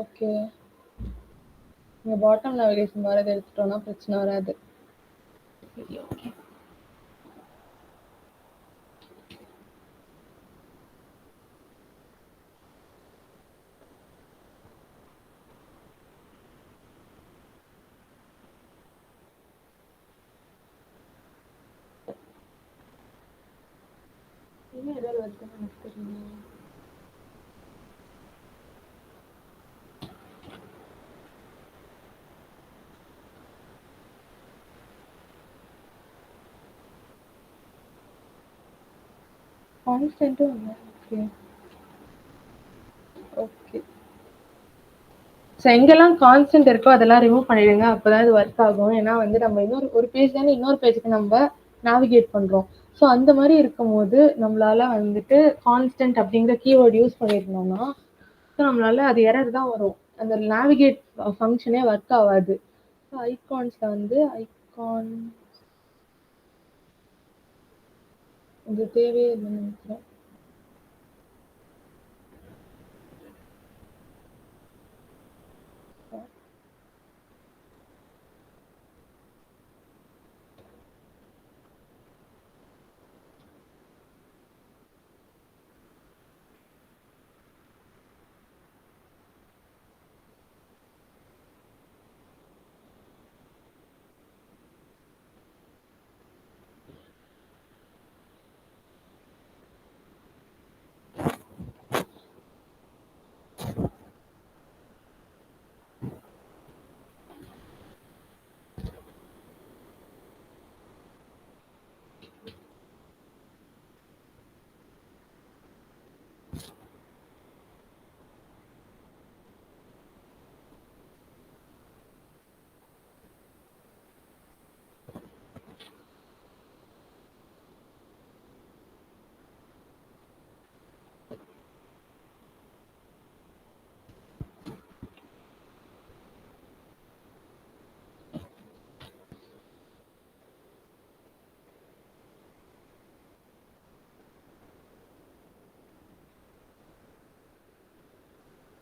ஓகே, இங்க பாட்டம் நேவிகேஷன் வரது எடுத்துட்டோம்னா பிரச்சனை வராது. ஓகே, இன்னும் ஏதாவது வருதுன்னு எனக்கு தெரியல. கான்ஸ்டன்ட்டும் இல்லை. ஓகே ஓகே, ஸோ எங்கெல்லாம் கான்ஸ்டன்ட் இருக்கோ அதெல்லாம் ரிமூவ் பண்ணிடுங்க, அப்போதான் இது ஒர்க் ஆகும். ஏன்னா வந்து நம்ம ஒரு பேஜ் தானே இன்னொரு பேஜுக்கு நம்ம நேவிகேட் பண்றோம். ஸோ அந்த மாதிரி இருக்கும்போது நம்மளால வந்துட்டு கான்ஸ்டன்ட் அப்படிங்கிற கீவேர்ட் யூஸ் பண்ணியிருந்தோம்னா ஸோ நம்மளால அது எரர் தான் வரும், அந்த நேவிகேட் ஃபங்க்ஷனே ஒர்க் ஆகாது. ஸோ ஐகான்ஸ்ல வந்து ஐகான் இது தேவையே இல்லைன்னு நினைக்கிறேன்.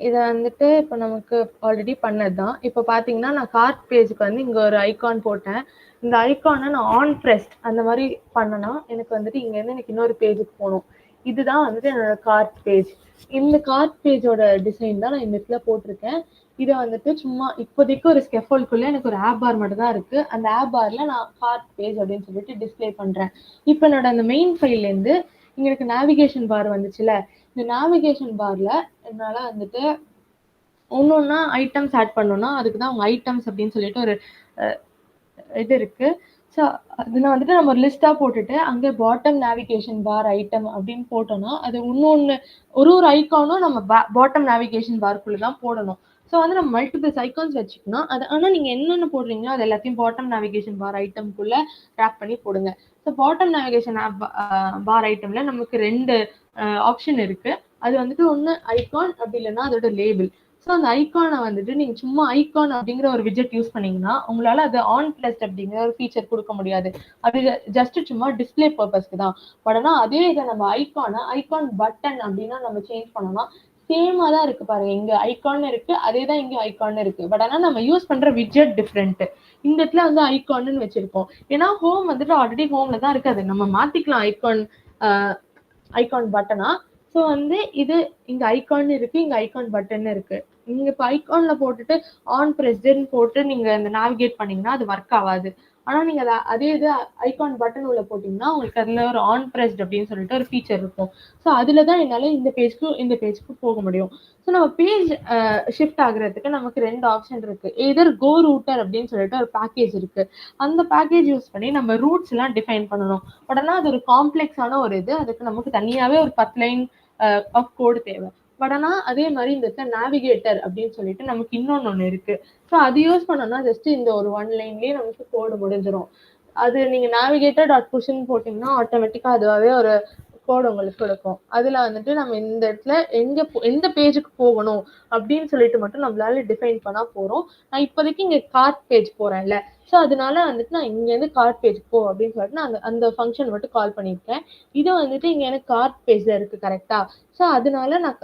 இதை வந்துட்டு இப்போ நமக்கு ஆல்ரெடி பண்ணதுதான். இப்போ பார்த்தீங்கன்னா நான் கார்ட் பேஜுக்கு வந்து இங்கே ஒரு ஐகான் போட்டேன். இந்த ஐகானை நான் ஆன் ப்ரெஸ்ட் அந்த மாதிரி பண்ணனா எனக்கு வந்துட்டு இங்கேருந்து எனக்கு இன்னொரு பேஜுக்கு போகணும். இதுதான் வந்துட்டு என்னோட கார்ட் பேஜ். இந்த கார்ட் பேஜோட டிசைன் தான் நான் இந்த இடத்துல போட்டிருக்கேன். இதை வந்துட்டு சும்மா இப்போதைக்கு ஒரு ஸ்கெஃபோல்டுக்குள்ளே எனக்கு ஒரு ஆப் பார் மட்டும் தான் இருக்குது. அந்த ஆப் பாரில் நான் கார்ட் பேஜ் அப்படின்னு சொல்லிட்டு டிஸ்பிளே பண்ணுறேன். இப்போ என்னோட அந்த மெயின் ஃபைல்லேருந்து இங்கே எனக்கு நேவிகேஷன் பார் வந்துச்சுல, இந்த நேவிகேஷன் பார்ல என்னால வந்துட்டு ஒன்னொன்னா ஐட்டம்ஸ் ஆட் பண்ணோம்னா அதுக்கு தான் அவங்க ஐட்டம்ஸ் அப்படின்னு சொல்லிட்டு ஒரு இது இருக்கு. ஸோ அது நான் வந்துட்டு நம்ம ஒரு லிஸ்ட்டாக போட்டுட்டு அங்கே பாட்டம் நேவிகேஷன் பார் ஐட்டம் அப்படின்னு போட்டோம்னா அது இன்னொன்று ஒரு ஐக்கானும் நம்ம பாட்டம் நேவிகேஷன் பார்க்குள்ளே தான் போடணும். ஸோ வந்து நம்ம மல்டிபிள்ஸ் ஐக்கான்ஸ் வச்சுக்கணும். அது ஆனால் நீங்கள் என்னென்ன போடுறீங்களோ அது எல்லாத்தையும் பாட்டம் நேவிகேஷன் பார் ஐட்டம்குள்ளே ரேப் பண்ணி போடுங்க. ஸோ பாட்டம் நேவிகேஷன் பார் ஐட்டமில் நமக்கு 2 ஆப்ஷன் இருக்குது. அது வந்துட்டு ஒண்ணு ஐகான் அப்படி இல்லைன்னா அதோட லேபிள். ஸோ அந்த ஐகானை வந்துட்டு நீங்க சும்மா ஐகான் அப்படிங்கிற ஒரு விஜெட் யூஸ் பண்ணீங்கன்னா உங்களால அது ஆன் பிளஸ் அப்படிங்கிற ஒரு ஃபீச்சர் கொடுக்க முடியாது. அது ஜஸ்ட் சும்மா டிஸ்பிளே பர்பஸ்க்கு தான். பட் ஆனால் அதே இதை நம்ம ஐகான் பட்டன் அப்படின்னா நம்ம சேஞ்ச் பண்ணோம்னா சேமா தான் இருக்கு பாருங்க. இங்க ஐகான் இருக்கு, அதே தான் இங்க ஐகான் இருக்கு. பட் ஆனால் நம்ம யூஸ் பண்ற விஜெட் டிஃப்ரெண்ட். இந்த இடத்துல வந்து ஐகான்னு வச்சிருக்கோம். ஏன்னா ஹோம் வந்துட்டு ஆல்ரெடி ஹோம்ல தான் இருக்காது, நம்ம மாத்திக்கலாம் ஐகான் பட்டனா. ஸோ வந்து இது இங்க ஐகான் இருக்கு, இங்க ஐகான் பட்டன் இருக்கு. நீங்க இப்போ ஐகான்ல போட்டுட்டு ஆன் பிரஸ்ன்னு போட்டு நீங்க இந்த நேவிகேட் பண்ணீங்கன்னா அது ஒர்க் ஆகாது. ஆனா நீங்க அதே இது ஐகான் பட்டன் உள்ள போட்டீங்கன்னா உங்களுக்கு அதுல ஒரு ஆன் பிரஸ்ட் அப்படின்னு சொல்லிட்டு ஒரு ஃபீச்சர் இருக்கும். ஸோ அதுல தான் என்னால இந்த பேஜ்க்கு போக முடியும். ஸோ நம்ம பேஜ் ஷிஃப்ட் ஆகுறதுக்கு நமக்கு 2 ஆப்ஷன் இருக்கு. எதர் கோ ரூட்டர் அப்படின்னு சொல்லிட்டு ஒரு பேக்கேஜ் இருக்கு. அந்த பேக்கேஜ் யூஸ் பண்ணி நம்ம ரூட்ஸ் எல்லாம் டிஃபைன் பண்ணணும். உடனே அது ஒரு காம்ப்ளெக்ஸான ஒரு இது. அதுக்கு நமக்கு தனியாவே ஒரு 10 லைன் ஆஃப் கோடு தேவை. பட் ஆனா அதே மாதிரி இந்த நேவிகேட்டர் அப்படின்னு சொல்லிட்டு நமக்கு இன்னொன்னு இருக்கு. ஸோ அது யூஸ் பண்ணோம்னா ஜஸ்ட் இந்த ஒரு 1 லைன்லயே நமக்கு கோடு முடிஞ்சிடும். அது நீங்க நேவிகேட்டர் டாட் புஷ்ன்னு போட்டீங்கன்னா ஆட்டோமேட்டிக்கா அதுவாகவே ஒரு கோடு உங்களுக்கு கொடுக்கும். அதுல வந்துட்டு நம்ம இந்த இடத்துல எந்த பேஜுக்கு போகணும் அப்படின்னு சொல்லிட்டு மட்டும் நம்மளால டிஃபைன் பண்ணா போறோம். நான் இப்போதைக்கு இங்க கார்ட் பேஜ் போறேன்ல, ஸோ அதனால வந்துட்டு நான் இங்க இருந்து கார்ட் பேஜ் போ அப்படின்னு சொல்லிட்டு நான் அந்த ஃபங்க்ஷன் மட்டும் கால் பண்ணியிருக்கேன். இது வந்துட்டு இங்க எனக்கு கார்ட் பேஜ்ல இருக்கு கரெக்டா. ஸோ அதனால நான்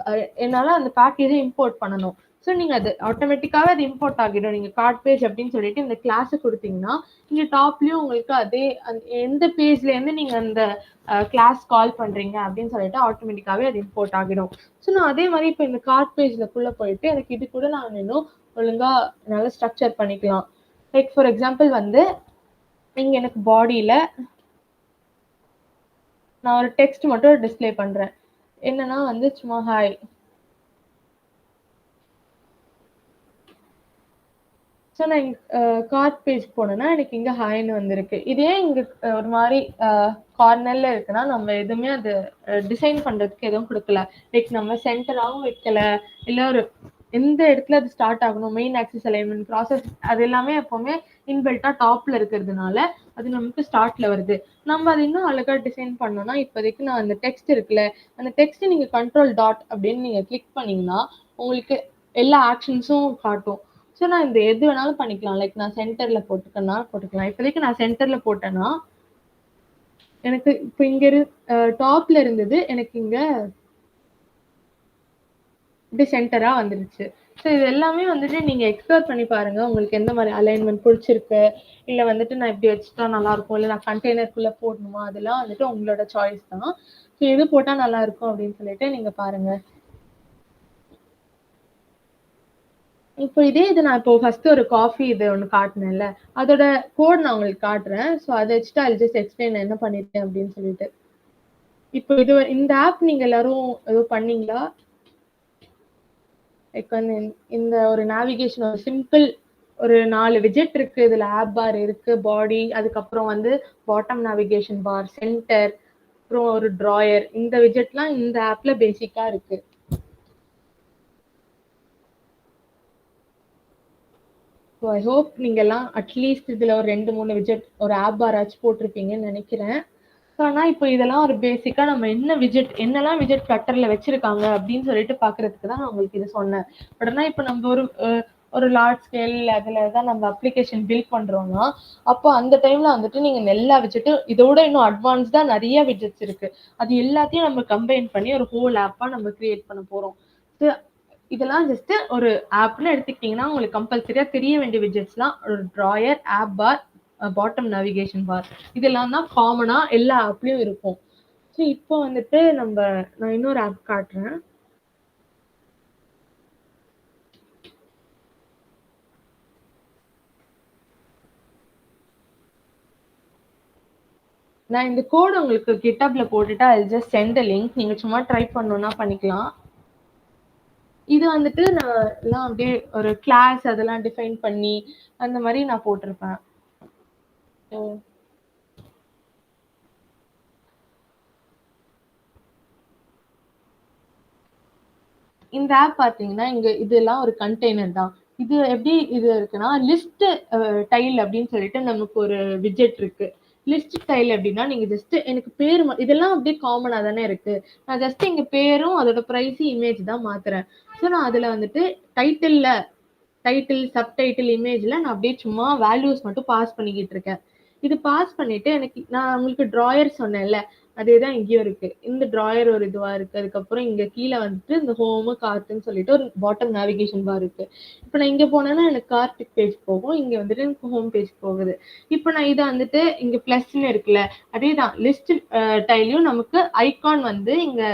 என்னால அந்த பேக்கேஜை இம்போர்ட் பண்ணணும். ஸோ நீங்க அது ஆட்டோமேட்டிக்காவே அது இம்போர்ட் ஆகிடும். நீங்க கார்ட் பேஜ் அப்படின்னு சொல்லிட்டு இந்த கிளாஸ் கொடுத்தீங்கன்னா இங்க டாப்லயும் உங்களுக்கு அதே எந்த பேஜ்ல இருந்து நீங்க அந்த கிளாஸ் கால் பண்றீங்க அப்படின்னு சொல்லிட்டு ஆட்டோமேட்டிக்காவே அது இம்போர்ட் ஆகிடும். ஸோ நான் அதே மாதிரி இப்போ இந்த கார்ட் பேஜ்லக்குள்ள போயிட்டு எனக்கு இது கூட நான் இன்னும் ஒழுங்கா நல்லா ஸ்ட்ரக்சர் பண்ணிக்கலாம். லைக் ஃபார் எக்ஸாம்பிள் வந்து இங்க எனக்கு பாடியில நான் ஒரு டெக்ஸ்ட் மட்டும் டிஸ்பிளே பண்றேன். என்னன்னா வந்து சும்மா ஹாய். ஸோ நான் கார்ட் பேஜ் போனேன்னா எனக்கு இங்க ஹாய்னு வந்திருக்கு. இதே இங்க ஒரு மாதிரி கார்னர்ல இருக்குன்னா நம்ம எதுவுமே அது டிசைன் பண்றதுக்கு எதுவும் கொடுக்கல. லைக் நம்ம சென்டராகவும் வைக்கல, இல்லை ஒரு எந்த இடத்துல அது ஸ்டார்ட் ஆகணும், மெயின் ஆக்சிஸ் அலைன்மெண்ட் ப்ராசஸ் அது எல்லாமே எப்பவுமே இன்பில்ட்டா டாப்ல இருக்கிறதுனால அது நமக்கு ஸ்டார்ட்ல வருது. நம்ம அது இன்னும் அழகா டிசைன் பண்ணோம்னா இப்போதைக்கு நான் அந்த டெக்ஸ்ட் இருக்குல்ல, அந்த டெக்ஸ்ட் நீங்க கண்ட்ரோல் டாட் அப்படின்னு நீங்க கிளிக் பண்ணீங்கன்னா உங்களுக்கு எல்லா ஆக்ஷன்ஸும் காட்டும். ஸோ நான் இந்த எது வேணாலும் பண்ணிக்கலாம். லைக் நான் சென்டர்ல போட்டுக்கலாம். இப்போதைக்கு நான் சென்டர்ல போட்டேன்னா எனக்கு இப்போ இங்க டாப்ல இருந்தது எனக்கு இங்க இப்படி சென்டரா வந்துருச்சு. ஸோ இது எல்லாமே வந்துட்டு நீங்க எக்ஸ்ப்ளோர் பண்ணி பாருங்க. உங்களுக்கு எந்த மாதிரி அலைன்மெண்ட் பிடிச்சிருக்கு, இல்லை வந்துட்டு நான் இப்படி வச்சுட்டா நல்லா இருக்கும், இல்லை நான் கண்டெய்னருக்குள்ள போடணுமா, அதெல்லாம் வந்துட்டு உங்களோட சாய்ஸ் தான். ஸோ எது போட்டா நல்லா இருக்கும் அப்படின்னு சொல்லிட்டு நீங்க பாருங்க. இப்போ இதே இது நான் இப்போ ஃபர்ஸ்ட் ஒரு காஃபி இது ஒன்று காட்டினேன்ல, அதோட கோட் நான் உங்களுக்கு காட்டுறேன். ஸோ அதை வச்சுட்டு அது ஜஸ்ட் எக்ஸ்பிளைன் என்ன பண்ணிருக்கேன் அப்படின்னு சொல்லிட்டு. இப்போ இந்த ஆப் நீங்க எல்லாரும் ஏதோ பண்ணீங்களா? லைக் வந்து இந்த ஒரு நேவிகேஷன் ஒரு சிம்பிள் ஒரு 4 விஜெட் இருக்கு. இதுல ஆப் பார் இருக்கு, பாடி, அதுக்கப்புறம் வந்து பாட்டம் நேவிகேஷன் பார், சென்டர், அப்புறம் ஒரு டிராயர். இந்த விஜெட்லாம் இந்த ஆப்ல பேசிக்கா இருக்கு. ஸோ ஐ ஹோப் நீங்க எல்லாம் அட்லீஸ்ட் இதுல ஒரு 2-3 விஜெட் ஒரு ஆப் பார் ஆச்சு போட்டிருப்பீங்கன்னு நினைக்கிறேன். ஆனா இப்போ இதெல்லாம் ஒரு பேசிக்கா நம்ம என்னெல்லாம் விஜெட் ஃப்ளட்டர்ல வச்சிருக்காங்க அப்படின்னு சொல்லிட்டு பாக்குறதுக்கு தான் நான் உங்களுக்கு இது சொன்னேன். பட் ஆனா இப்போ நம்ம ஒரு லார்ஜ் ஸ்கேல் அதுல தான் நம்ம அப்ளிகேஷன் பில்ட் பண்றோம்னா அப்போ அந்த டைம்ல வந்துட்டு நீங்க எல்லா விஜெட்டும் இதோட இன்னும் அட்வான்ஸ்டா நிறைய விஜெட்ஸ் இருக்கு. அது எல்லாத்தையும் நம்ம கம்பைன் பண்ணி ஒரு ஹோல் ஆப்பா நம்ம கிரியேட் பண்ண போறோம். இதெல்லாம் ஜஸ்ட் ஒரு ஆப்னு எடுத்துக்கிட்டீங்கன்னா உங்களுக்கு கம்பல்சரியா தெரிய வேண்டிய விஜெட்ஸ்லாம் ஒரு டிராயர், ஆப் பார், பாட்டம் நேவிகேஷன் பார், இதெல்லாம் தான் காமனா எல்லா ஆப்லயும் இருக்கும். ஸோ இப்போ வந்துட்டு நான் இன்னொரு ஆப் காட்டுறேன். நான் இந்த கோட் உங்களுக்கு கிட்டப்ல போட்டுட்டு ஐ ஜஸ்ட் சென்ட் லிங்க். நீங்க சும்மா ட்ரை பண்ணணும்னா பண்ணிக்கலாம். இது வந்துட்டு நான் எல்லாம் அப்படியே ஒரு கிளாஸ் அதெல்லாம் டிஃபைன் பண்ணி அந்த மாதிரி நான் போட்டிருப்பேன். இந்த ஆப் பாத்தீங்கன்னா இங்க இதெல்லாம் ஒரு கண்டெய்னர் தான். இது எப்படி இது இருக்குன்னா லிஸ்ட் டைல் அப்படின்னு சொல்லிட்டு நமக்கு ஒரு விஜெட் இருக்கு. லிஸ்ட் ஸ்டைல் எப்படின்னா நீங்க ஜஸ்ட் எனக்கு பேர் இதெல்லாம் அப்படியே காமனா தானே இருக்கு. நான் ஜஸ்ட் எங்க பேரும் அதோட பிரைஸ் இமேஜ் தான் மாத்துறேன். ஸோ நான் அதுல வந்துட்டு டைட்டில் சப்டைட்டில் இமேஜ்ல நான் அப்படியே சும்மா வேல்யூஸ் மட்டும் பாஸ் பண்ணிக்கிட்டு இருக்கேன். இது பாஸ் பண்ணிட்டு எனக்கு நான் உங்களுக்கு டிராயர் சொன்னேன்ல, அதேதான் இங்கேயும் இருக்கு. இந்த டிராயர் ஒரு இதுவா இருக்கு. அதுக்கப்புறம் இங்க கீழே வந்துட்டு இந்த ஹோமு கார்ட்டுன்னு சொல்லிட்டு ஒரு பாட்டம் நேவிகேஷன் பார் இருக்கு. இப்போ நான் இங்க போனேன்னா எனக்கு கார்ட் பேஜ் போகும், இங்க வந்துட்டு எனக்கு ஹோம் பேஜ் போகுது. இப்போ நான் இதை வந்துட்டு இங்க பிளஸ்ன்னு இருக்குல்ல, அதேதான் லிஸ்ட் டைலையும் நமக்கு ஐகான் வந்து இங்க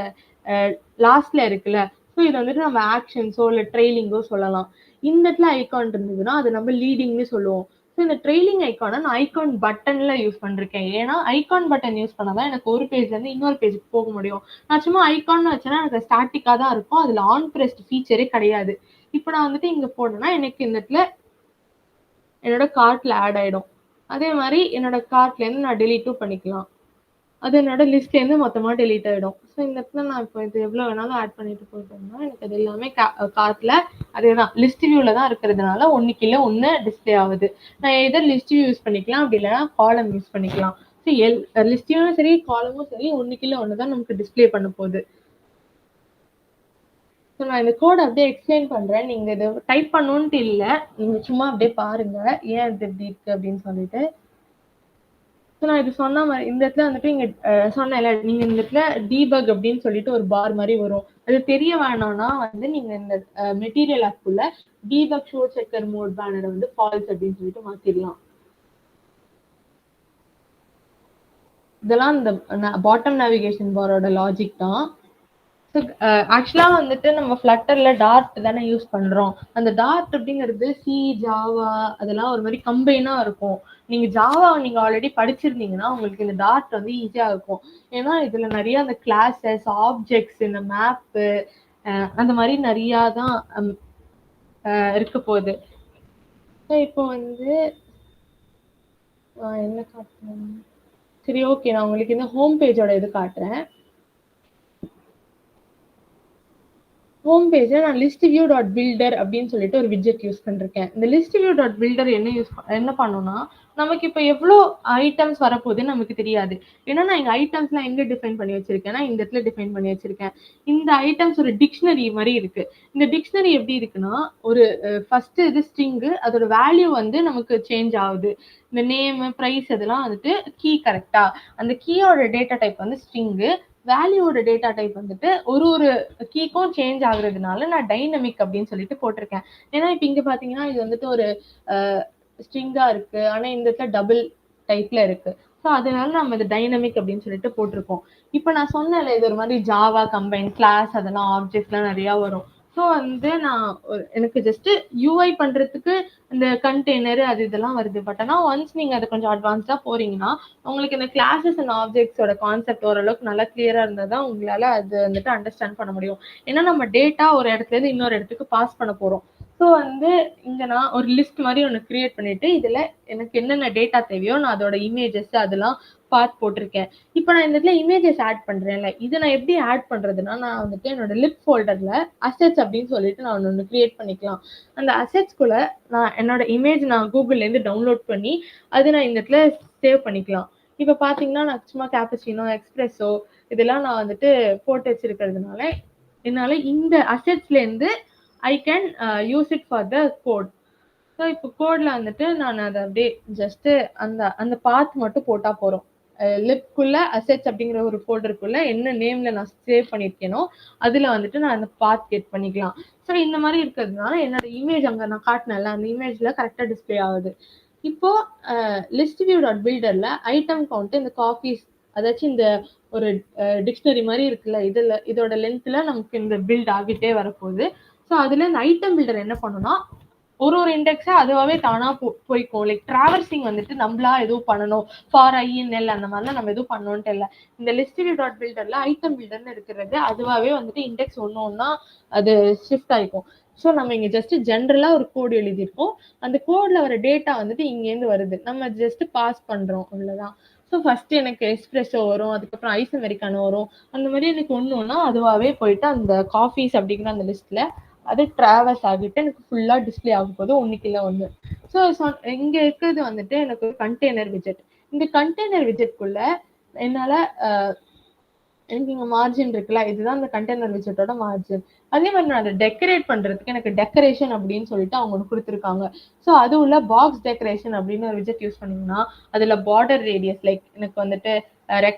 லாஸ்ட்ல இருக்குல்ல. ஸோ இது வந்துட்டு நம்ம ஆக்ஷன்ஸோ இல்லை ட்ரெய்லிங்கோ சொல்லலாம். இந்த இடத்துல ஐகான் இருந்ததுன்னா அது நம்ம லீடிங்னு சொல்லுவோம். ஸோ இந்த ட்ரெய்லிங் ஐகானை நான் ஐகான் பட்டன்ல யூஸ் பண்ணிருக்கேன். ஏன்னா ஐகான் பட்டன் யூஸ் பண்ணாதான் எனக்கு ஒரு பேஜ்ல இருந்து இன்னொரு பேஜுக்கு போக முடியும். நான் சும்மா ஐகான் வச்சேன்னா எனக்கு ஸ்டாட்டிக்கா தான் இருக்கும், அதுல ஆன் பிரஸ்ட் ஃபீச்சரே கிடையாது. இப்போ நான் வந்துட்டு இங்க போனேன்னா எனக்கு இந்த இடத்துல என்னோட கார்ட்ல ஆட் ஆயிடும். அதே மாதிரி என்னோட கார்ட்ல இருந்து நான் டெலீட்டும் பண்ணிக்கலாம். அது என்னோட லிஸ்ட்ல இருந்து மொத்தமா டெலீட் ஆயிடும். ஸோ இந்த இடத்துல நான் இப்போ இது எவ்வளவு வேணாலும் ஆட் பண்ணிட்டு போயிட்டோம்னா எனக்கு அது எல்லாமே கார்ட்ல அதேதான் லிஸ்ட் வியூல தான் இருக்கிறதுனால ஒண்ணுக்கு இல்ல ஒண்ணு டிஸ்பிளே ஆகுது. நான் எதர் லிஸ்ட் வியூ யூஸ் பண்ணிக்கலாம், அப்படி இல்லைன்னா காலம் யூஸ் பண்ணிக்கலாம். ஸோ லிஸ்ட் வியூவும் சரி காலமும் சரி ஒண்ணுக்கு இல்ல ஒண்ணுதான் நமக்கு டிஸ்பிளே பண்ண போகுது. ஸோ நான் இந்த கோட் அப்படியே எக்ஸ்பிளைன் பண்றேன். நீங்க இதை டைப் பண்ணணும்ட்டு இல்லை, நீங்க சும்மா அப்படியே பாருங்க ஏன் இது இப்படி இருக்கு அப்படின்னு சொல்லிட்டு. ஸோ நான் இது சொன்ன மாதிரி இந்த இடத்துல வந்துட்டு இங்க சொன்னேன்ல, நீங்க இந்த இடத்துல டீபக் அப்படின்னு சொல்லிட்டு ஒரு பார் மாதிரி வரும். அது தெரிய வேணாம்னா வந்து நீங்க இந்த மெட்டீரியல் ஆப்குள்ள டீபக் ஷோ செக்கர் மோட் பேனரை வந்து ஃபால்ஸ் அப்படின்னு சொல்லிட்டு மாத்திடலாம். இதெல்லாம் இந்த பாட்டம் நேவிகேஷன் பாரோட லாஜிக் தான். ஆக்சுவலா வந்துட்டு நம்ம ஃபிளட்டர்ல டார்ட் தானே யூஸ் பண்றோம். அந்த டார்ட் அப்படிங்கிறது சி ஜாவா அதெல்லாம் ஒரு மாதிரி கம்பைனா இருக்கும். நீங்க ஜாவா நீங்க ஆல்ரெடி படிச்சிருந்தீங்கன்னா உங்களுக்கு இந்த டார்ட் வந்து ஈஸியா இருக்கும். ஏன்னா இதுல நிறைய அந்த கிளாஸஸ் ஆப்ஜெக்ட்ஸ் இந்த மேப்பு அந்த மாதிரி நிறைய தான் இருக்க போகுது. இப்போ வந்து என்ன காட்டுறேன், சரி ஓகே நான் உங்களுக்கு இந்த ஹோம் பேஜோட இது காட்டுறேன். ஹோம் பேஜ்ல நான் லிஸ்ட் வியூ டாட் பில்டர் அப்படின்னு சொல்லிட்டு ஒரு விட்ஜெட் யூஸ் பண்ணிருக்கேன். இந்த லிஸ்ட் வியூ டாட் பில்டர் என்ன பண்ணும்னா நமக்கு இப்போ எவ்வளோ ஐட்டம்ஸ் வரப்போகுதுன்னு நமக்கு தெரியாது. ஏன்னா நான் எங்க ஐட்டம்ஸ்லாம் எங்க டிஃபைன் பண்ணி வச்சிருக்கேன்னா இந்த இடத்துல டிஃபைன் பண்ணி வச்சிருக்கேன். இந்த ஐட்டம்ஸ் ஒரு டிக்ஷனரி மாதிரி இருக்கு. இந்த டிக்ஷனரி எப்படி இருக்குன்னா ஒரு ஃபர்ஸ்ட் இது ஸ்ட்ரிங்கு, அதோட வேல்யூ வந்து நமக்கு சேஞ்ச் ஆகுது. இந்த நேம் ப்ரைஸ் இதெல்லாம் வந்துட்டு கீ கரெக்டா, அந்த கீயோட டேட்டா டைப் வந்து ஸ்ட்ரிங்கு, வேல்யூவோட டேட்டா டைப் வந்துட்டு ஒரு கீக்கும் சேஞ்ச் ஆகுறதுனால நான் டைனமிக் அப்படின்னு சொல்லிட்டு போட்டிருக்கேன். ஏன்னா இப்ப இங்க பாத்தீங்கன்னா இது வந்துட்டு ஒரு ஸ்ட்ரிங்கா இருக்கு, ஆனா இந்த இடத்துல டபுள் டைப்ல இருக்கு. ஸோ அதனால நம்ம இது டைனமிக் அப்படின்னு சொல்லிட்டு போட்டிருக்கோம். இப்ப நான் சொன்னேன்ல இது ஒரு மாதிரி ஜாவா கம்பைன் கிளாஸ் அதெல்லாம் ஆப்ஜெக்ட்ஸ்லாம் நிறைய வரும். ஸோ வந்து நான் எனக்கு ஜஸ்ட் யூஐ பண்றதுக்கு இந்த கண்டெய்னர் அது இதெல்லாம் வருது. பட் ஆனா ஒன்ஸ் நீங்க அதை கொஞ்சம் அட்வான்ஸ்டா போறீங்கன்னா உங்களுக்கு இந்த கிளாஸஸ் அண்ட் ஆப்ஜெக்ட்ஸோட கான்செப்ட் ஓரளவுக்கு நல்லா கிளியரா இருந்தா தான் உங்களால அது வந்துட்டு அண்டர்ஸ்டாண்ட் பண்ண முடியும். ஏன்னா நம்ம டேட்டா ஒரு இடத்துல இருந்து இன்னொரு இடத்துக்கு பாஸ் பண்ண போறோம். ஸோ வந்து இங்க நான் ஒரு லிஸ்ட் மாதிரி ஒன்று கிரியேட் பண்ணிட்டு இதுல எனக்கு என்னென்ன டேட்டா தேவையோ நான் அதோட இமேஜஸ் அதெல்லாம் பார்த்து போட்டிருக்கேன். இப்போ நான் இந்த இடத்துல இமேஜஸ் ஆட் பண்றேன்ல, இதை நான் எப்படி ஆட் பண்றதுன்னா நான் வந்துட்டு என்னோட லிப் ஃபோல்டர்ல அசெட்ஸ் அப்படின்னு சொல்லிட்டு நான் ஒன்று கிரியேட் பண்ணிக்கலாம். அந்த அசெட்ஸ்குள்ள நான் என்னோட இமேஜ் நான் கூகுள்ல இருந்து டவுன்லோட் பண்ணி அது நான் இந்த இடத்துல சேவ் பண்ணிக்கலாம். இப்போ பாத்தீங்கன்னா நான் சும்மா கேப்பச்சினோ எக்ஸ்பிரஸோ இதெல்லாம் நான் வந்துட்டு போட்டு வச்சிருக்கிறதுனால என்னால இந்த அசெட்ஸ்ல இருந்து I can use it for the code. So இப்போ கோட்ல வந்துட்டு நான் அதை அப்படியே ஜஸ்ட் அந்த பாத் மட்டும் போட்டா போறோம். லிப்குள்ள அசெட்ஸ் அப்படிங்கிற ஒரு ஃபோல்டருக்குள்ள என்ன நேம்ல நான் சேவ் பண்ணியிருக்கேனோ அதுல வந்துட்டு நான் அந்த பாத் கெட் பண்ணிக்கலாம். ஸோ இந்த மாதிரி இருக்கிறதுனால என்னோட இமேஜ் அங்க நான் காட்டினேன்ல அந்த இமேஜ்ல கரெக்டா டிஸ்பிளே ஆகுது. இப்போ லிஸ்ட் வியூ டாட் பில்டர்ல ஐட்டம் கவுண்ட் இந்த காஃபீஸ் அதாச்சும் இந்த ஒரு டிக்ஷனரி மாதிரி இருக்குல்ல, இதோட லென்த்ல நமக்கு இந்த பில்ட் ஆகிட்டே வரப்போகுது. ஸோ அதுல இந்த ஐட்டம் பில்டர் என்ன பண்ணுன்னா ஒரு இண்டெக்ஸா அதுவாவே தானா போய்க்கும். லைக் டிராவர்சிங் வந்துட்டு நம்மளா எதுவும் பண்ணணும் ஃபார் ஐஎன்எல் அந்த மாதிரிலாம் நம்ம எதுவும் பண்ணணும்ட்டு இல்லை. இந்த லிஸ்ட் வியூ டாட் பில்டர்ல ஐட்டம் பில்டர்னு இருக்கிறது அதுவாவே வந்துட்டு இண்டெக்ஸ் ஒன்னா அது ஷிஃப்ட் ஆயிக்கும். ஸோ நம்ம இங்க ஜஸ்ட் ஜென்ரலா ஒரு கோடு எழுதியிருக்கோம். அந்த கோட்ல வர டேட்டா வந்துட்டு இங்கேருந்து வருது, நம்ம ஜஸ்ட் பாஸ் பண்றோம் அவ்வளவுதான். ஸோ ஃபர்ஸ்ட் எனக்கு எஸ்பிரெஸோ வரும், அதுக்கப்புறம் ஐஸ் அமெரிக்கானோ வரும். அந்த மாதிரி எனக்கு ஒண்ணுன்னா அதுவாவே போயிட்டு அந்த காஃபீஸ் அப்படிங்கிற அந்த லிஸ்ட்ல அது டிராவல்ஸ் ஆகிட்டு எனக்கு ஃபுல்லா டிஸ்பிளே ஆகும் போது ஒண்ணுக்கு இல்லை ஒண்ணு. ஸோ இங்க இருக்கிறது வந்துட்டு எனக்கு ஒரு கண்டெய்னர் விஜெட். இந்த கண்டெய்னர் விஜெட்குள்ள என்னால எனக்கு இங்க மார்ஜின் இருக்குல்ல, இதுதான் இந்த கண்டெய்னர் விஜெட்டோட மார்ஜின். அதே மாதிரி நான் அதை டெக்கரேட் பண்றதுக்கு எனக்கு டெக்கரேஷன் அப்படின்னு சொல்லிட்டு அவங்க ஒன்று கொடுத்துருக்காங்க. ஸோ அது உள்ள பாக்ஸ் டெக்கரேஷன் அப்படின்னு ஒரு விஜெட் யூஸ் பண்ணீங்கன்னா அதுல பார்டர் ரேடியஸ் லைக் எனக்கு வந்துட்டு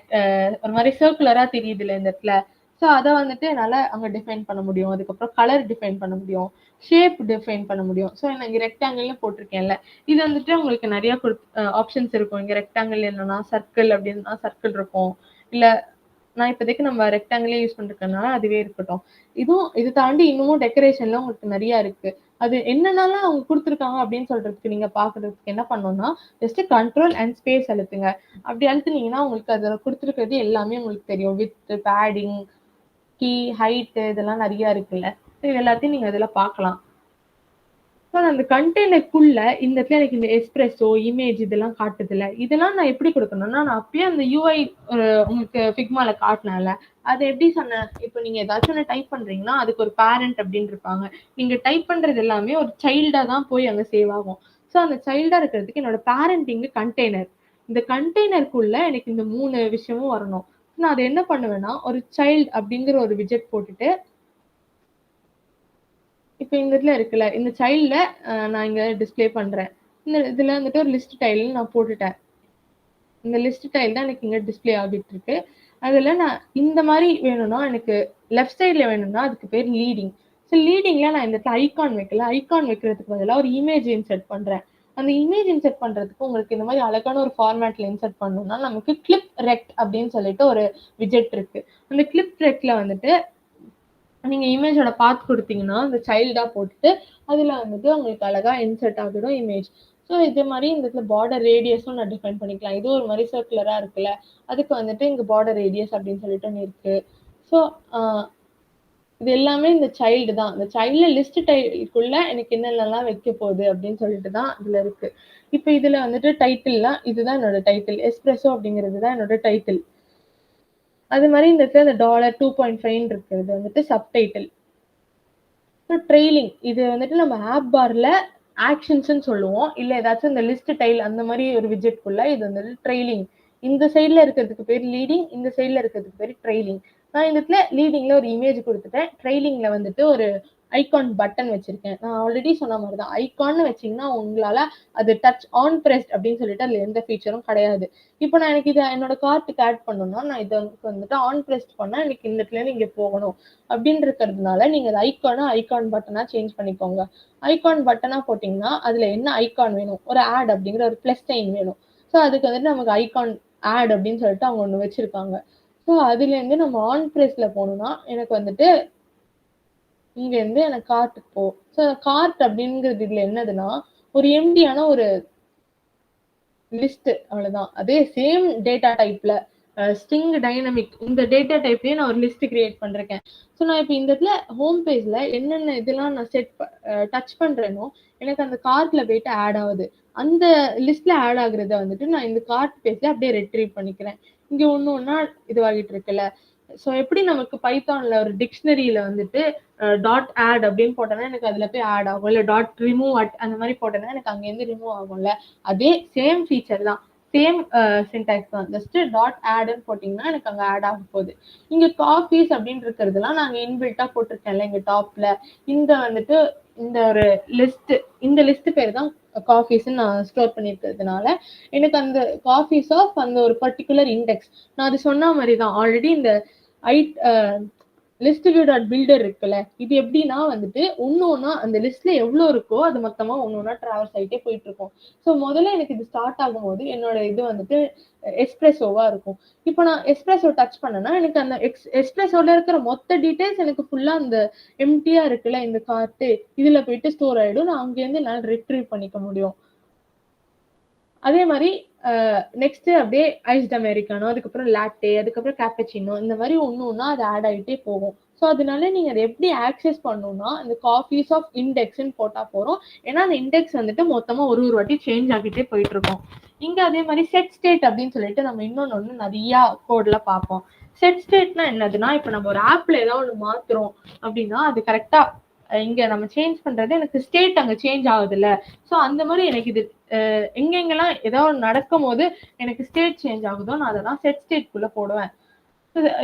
ஒரு மாதிரி சர்க்குலரா தெரியுது இல்லை இந்த இடத்துல. ஸோ அதை வந்துட்டு என்னால அங்க டிஃபைன் பண்ண முடியும். அதுக்கப்புறம் கலர் டிஃபைன் பண்ண முடியும், ஷேப் டிஃபைன் பண்ண முடியும். ஸோ நான் இங்க ரெக்டாங்கிள்ல போட்டிருக்கேன்ல, இது வந்துட்டு உங்களுக்கு நிறைய ஆப்ஷன்ஸ் இருக்கும். இங்க ரெக்டாங்கிள் என்னன்னா சர்க்கிள் அப்படின்னா சர்க்கிள் இருக்கும், இல்ல நான் இப்போதைக்கு நம்ம ரெக்டாங்கிளே யூஸ் பண்ணிருக்கனால அதுவே இருக்கட்டும். இது தாண்டி இன்னமும் டெக்கரேஷன்ல உங்களுக்கு நிறைய இருக்கு. அது என்னென்னலாம் அவங்க கொடுத்துருக்காங்க அப்படின்னு சொல்றதுக்கு நீங்க பாக்குறதுக்கு என்ன பண்ணணும்னா ஜஸ்ட் கண்ட்ரோல் அண்ட் ஸ்பேஸ் அழுத்துங்க. அப்படி அழுத்துனீங்கன்னா உங்களுக்கு அதில் கொடுத்துருக்கிறது எல்லாமே உங்களுக்கு தெரியும். வித் பேடிங், கீ, ஹைட்டு இதெல்லாம் நிறைய இருக்குல்ல. இது எல்லாத்தையும் நீங்க அதில் பார்க்கலாம். ஸோ அந்த கண்டெய்னருக்குள்ள இந்த இடத்துல எனக்கு இந்த எஸ்பிரெஸோ இமேஜ் இதெல்லாம் காட்டுதுல்ல, இதெல்லாம் நான் எப்படி கொடுக்கணும்னா நான் அப்பயே அந்த யூஐ உங்களுக்கு ஃபிக்மால காட்டினேன்ல, அதை எப்படி சொன்னேன். இப்போ நீங்க ஏதாச்சும் ஒன்று டைப் பண்றீங்கன்னா அதுக்கு ஒரு பேரண்ட் அப்படின்னு இருப்பாங்க. நீங்க டைப் பண்றது எல்லாமே ஒரு சைல்டா தான் போய் அங்க சேவ் ஆகும். ஸோ அந்த சைல்டா இருக்கிறதுக்கு என்னோட பேரண்ட் இங்க கண்டெய்னர். இந்த கண்டெய்னருக்குள்ள எனக்கு இந்த 3 விஷயமும் வரணும். நான் அதை என்ன பண்ணுவேன்னா ஒரு சைல்டு அப்படிங்கிற ஒரு விஜெட் போட்டுட்டு, இப்போ இந்த இடத்துல இருக்குல்ல இந்த சைல்ட்ல நான் இங்க டிஸ்பிளே பண்றேன். இந்த இதுல வந்துட்டு ஒரு லிஸ்ட் டைல் நான் போட்டுட்டேன். இந்த லிஸ்ட் டைல் தான் எனக்கு இங்க டிஸ்பிளே ஆகிட்டு இருக்கு. அதுல நான் இந்த மாதிரி வேணும்னா எனக்கு லெஃப்ட் சைட்ல வேணும்னா அதுக்கு பேர் லீடிங். ஸோ லீடிங்ல நான் இந்த இடத்துல ஐகான் வைக்கல, ஐகான் வைக்கிறதுக்கு பதிலாக ஒரு இமேஜ் இன்சர்ட் பண்றேன். அந்த இமேஜ் இன்சர்ட் பண்றதுக்கு உங்களுக்கு இந்த மாதிரி அழகான ஒரு ஃபார்மேட்ல இன்சர்ட் பண்ணணும்னா நமக்கு கிளிப் ரெக்ட் அப்படின்னு சொல்லிட்டு ஒரு விஜெட் இருக்கு. அந்த கிளிப் ரெக்ட்ல வந்துட்டு நீங்க இமேஜோட பாத் கொடுத்தீங்கன்னா அந்த சைல்டா போட்டுட்டு அதுல வந்துட்டு உங்களுக்கு அழகா இன்சர்ட் ஆகிடும் இமேஜ். ஸோ இதே மாதிரி இந்த இடத்துல பார்டர் ரேடியஸும் நான் டிஃபைன் பண்ணிக்கலாம். இது ஒரு மாதிரி சர்க்குலரா இருக்குல்ல, அதுக்கு வந்துட்டு இங்க பார்டர் ரேடியஸ் அப்படின்னு சொல்லிட்டு ஒன்று இருக்கு. ஸோ இது எல்லாமே இந்த சைல்டு தான். இந்த சைல்டு லிஸ்ட் டைக்குள்ள எனக்கு என்னென்னலாம் வைக்க போகுது அப்படின்னு சொல்லிட்டு தான் இதுல இருக்கு. இப்போ இதுல வந்துட்டு டைட்டில்லாம் இதுதான் என்னோட டைட்டில், எஸ்பிரெஸோ அப்படிங்கிறது தான் என்னோட டைட்டில். அது மாதிரி இந்த இடத்துல இந்த $2.5 இருக்கிறது வந்துட்டு சப்டைட்டில். ஸோ ட்ரெய்லிங் இது வந்துட்டு நம்ம ஆப் பார்ல ஆக்ஷன்ஸ்ன்னு சொல்லுவோம், இல்லை ஏதாச்சும் இந்த லிஸ்ட் டைல் அந்த மாதிரி ஒரு விஜெட்குள்ள இது வந்துட்டு ட்ரெய்லிங். இந்த சைடில் இருக்கிறதுக்கு பேர் லீடிங், இந்த சைடில் இருக்கிறதுக்கு பேர் ட்ரெய்லிங். நான் இந்த இடத்துல லீடிங்ல ஒரு இமேஜ் கொடுத்துட்டேன், ட்ரெய்லிங்ல வந்துட்டு ஒரு ஐகான் பட்டன் வச்சிருக்கேன். நான் ஆல்ரெடி சொன்ன மாதிரி தான், ஐகான்னு வச்சிங்கன்னா உங்களால அது டச் ஆன் பிரஸ்ட் அப்படின்னு சொல்லிட்டு அதில் எந்த ஃபீச்சரும் கிடையாது. இப்போ நான் எனக்கு இதை என்னோட கார்ட்டுக்கு ஆட் பண்ணணும்னா நான் இதை வந்துட்டு ஆன் பிரஸ்ட் பண்ணால் எனக்கு இந்த இடத்துல இங்கே போகணும் அப்படின்னு இருக்கிறதுனால நீங்கள் அது ஐகான் பட்டனா சேஞ்ச் பண்ணிக்கோங்க. ஐகான் பட்டனா போட்டிங்கன்னா அதில் என்ன ஐகான் வேணும், ஒரு ஆட் அப்படிங்கிற ஒரு ப்ளஸ் சைன் வேணும். ஸோ அதுக்கு வந்துட்டு நமக்கு ஐகான் ஆட் அப்படின்னு சொல்லிட்டு அவங்க ஒன்று வச்சிருக்காங்க. ஸோ அதுலேருந்து நம்ம ஆன் பிரஸ்ல போகணும்னா எனக்கு வந்துட்டு இங்கேருந்து எனக்கு கார்ட்டுக்கு போ. ஸோ கார்ட் அப்படிங்கிறது இதுல என்னதுன்னா ஒரு எம்டியான ஒரு லிஸ்ட், அவ்வளவுதான். அதே சேம் டேட்டா டைப்ல ஸ்ட்ரிங் டைனமிக் இந்த டேட்டா டைப்லயே நான் ஒரு லிஸ்ட் கிரியேட் பண்றேன். ஸோ நான் இப்போ இந்த இடத்துல ஹோம் பேஜ்ல என்னென்ன இதெல்லாம் நான் டச் பண்றேனோ எனக்கு அந்த கார்ட்ல போயிட்டு ஆட் ஆகுது. அந்த லிஸ்ட்ல ஆட் ஆகுறத வந்துட்டு நான் இந்த கார்ட் பேஜ்ல அப்படியே ரெட்ரீவ் பண்ணிக்கிறேன். இங்க ஒண்ணு இதுவாகிட்டு இருக்குல்ல. ஸோ எப்படி நமக்கு பைத்தான்ல ஒரு டிக்ஷனரியில வந்துட்டு டாட் ஆட் அப்படின்னு போட்டேன்னா எனக்கு அதுல போய் ஆட் ஆகும், இல்லை டாட் ரிமூவ் அந்த மாதிரி போட்டேன்னா எனக்கு அங்கேருந்து ரிமூவ் ஆகும்ல. அதே சேம் ஃபீச்சர் தான், சேம் சின்டாக்ஸ் தான். ஜஸ்ட் டாட் ஆட்னு போட்டிங்கன்னா எனக்கு அங்கே ஆட் ஆக போகுது. இங்கே காஃபீஸ் அப்படின்னு இருக்கிறதுலாம் நாங்கள் இன்பில்ட்டா போட்டிருக்கேன்ல இங்கே டாப்ல. இந்த வந்துட்டு இந்த ஒரு லிஸ்ட், இந்த லிஸ்ட் பேர் தான் காஃபீஸ்ன்னு நான் ஸ்டோர் பண்ணியிருக்கிறதுனால எனக்கு அந்த காஃபீஸ் ஆஃப் அந்த ஒரு பர்டிகுலர் இண்டெக்ஸ். நான் அது சொன்ன மாதிரி தான் ஆல்ரெடி இந்த லிஸ்ட் வியூ டாட் பில்டர் இருக்குல்ல, இது எப்படின்னா வந்துட்டு ஒன்னொன்னா அந்த லிஸ்ட்ல எவ்வளவு இருக்கோ அது மொத்தமா ஒன்னொன்னா டிராவல்ஸ் ஆகிட்டே போயிட்டு இருக்கும். ஸோ முதல்ல எனக்கு இது ஸ்டார்ட் ஆகும்போது என்னோட இது வந்துட்டு எஸ்பிரெஸோவா இருக்கும். இப்போ நான் எஸ்பிரெஸோ டச் பண்ணேன்னா எனக்கு அந்த எஸ்பிரெஸோட இருக்கிற மொத்த டீடைல்ஸ் எனக்கு ஃபுல்லா அந்த எம்டியா இருக்குல்ல இந்த கார்ட்டு இதுல போயிட்டு ஸ்டோர் ஆயிடும். நான் அங்கேருந்து என்னால் ரிட்ரீவ் பண்ணிக்க முடியும். அதே மாதிரி நெக்ஸ்ட் அப்படியே ஐஸ்ட் அமெரிக்கானோ, அதுக்கப்புறம் லாட்டே, அதுக்கப்புறம் கேப்பச்சினோ, இந்த மாதிரி ஒன்னா அது ஆட் ஆகிட்டே போகும். ஸோ அதனால நீங்க அதை எப்படி ஆக்சஸ் பண்ணணும்னா இந்த காஃபீஸ் ஆஃப் இண்டெக்ஸ்ன்னு போட்டா போறோம். ஏன்னா அந்த இண்டெக்ஸ் வந்துட்டு மொத்தமா ஒரு வாட்டி சேஞ்ச் ஆகிட்டே போயிட்டு இருக்கோம். இங்க அதே மாதிரி செட் ஸ்டேட் அப்படின்னு சொல்லிட்டு நம்ம இன்னொன்னு நிறைய கோட்ல பார்ப்போம். செட் ஸ்டேட்னா என்னதுன்னா இப்போ நம்ம ஒரு ஆப்ல ஏதாவது ஒன்று மாத்துறோம் அப்படின்னா அது கரெக்டா இங்க நம்ம சேஞ்ச் பண்றது எனக்கு ஸ்டேட் அங்க சேஞ்ச் ஆகுது இல்ல. ஸோ அந்த மாதிரி எனக்கு இது எங்கெங்கெல்லாம் ஏதாவது நடக்கும் போது எனக்கு ஸ்டேட் சேஞ்ச் ஆகுதோ நான் அதெல்லாம் செட் ஸ்டேட்குள்ள போடுவேன்.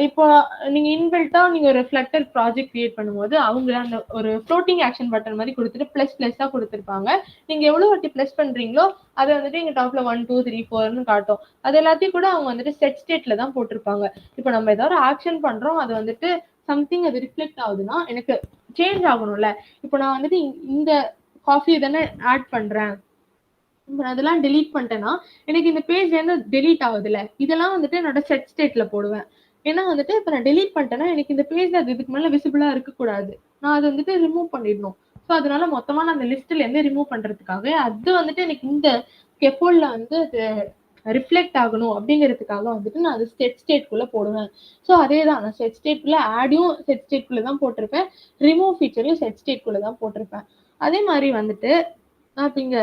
இப்போ நீங்க இன்பில்ட்டா நீங்க ஒரு ஃபிளட்டர் ப்ராஜெக்ட் கிரியேட் பண்ணும்போது அவங்க அந்த ஒரு ஃப்ளோட்டிங் ஆக்ஷன் பட்டன் மாதிரி கொடுத்துட்டு பிளஸ்ஸா கொடுத்துருப்பாங்க. நீங்க எவ்வளவு வாட்டி பிளஸ் பண்றீங்களோ அதை வந்துட்டு எங்க டாப்ல 1 2 3 4ன்னு காட்டும். அது எல்லாத்தையும் கூட அவங்க வந்துட்டு செட் ஸ்டேட்ல தான் போட்டிருப்பாங்க. இப்போ நம்ம ஏதாவது ஆக்ஷன் பண்றோம், அது வந்துட்டு சம்திங் அது ரிஃப்ளெக்ட் ஆகுதுன்னா எனக்கு சேஞ்ச் ஆகணும்ல. இப்போ நான் வந்துட்டு இந்த காஃபி தானே ஆட் பண்றேன், இப்போ அதெல்லாம் டெலீட் பண்ணிட்டேன்னா எனக்கு இந்த பேஜ்ல இருந்து டெலீட் ஆகுதுல்ல, இதெல்லாம் வந்துட்டு என்னோட செட் ஸ்டேட்ல போடுவேன். ஏன்னா வந்துட்டு இப்போ நான் டெலீட் பண்ணிட்டேன்னா எனக்கு இந்த பேஜ்ல அது இதுக்கு மேல விசிபிளா இருக்கக்கூடாது, நான் அதை வந்துட்டு ரிமூவ் பண்ணிடணும். ஸோ அதனால மொத்தமா நான் அந்த லிஸ்ட்ல இருந்து ரிமூவ் பண்றதுக்காக அது வந்துட்டு எனக்கு இந்த ஸ்கெஃபோல்ட்ல வந்து ரிஃப்ளெக்ட் ஆகணும் அப்படிங்கிறதுக்காக வந்துட்டு நான் அது செட் ஸ்டேட்குள்ள போடுவேன். ஸோ அதே தான், நான் செட் ஸ்டேட்குள்ள ஆடியும் செட் ஸ்டேட்குள்ள தான் போட்டிருப்பேன், ரிமூவ் ஃபீச்சரையும் செட் ஸ்டேட்குள்ள தான் போட்டிருப்பேன். அதே மாதிரி வந்துட்டு நான் இப்போ இங்க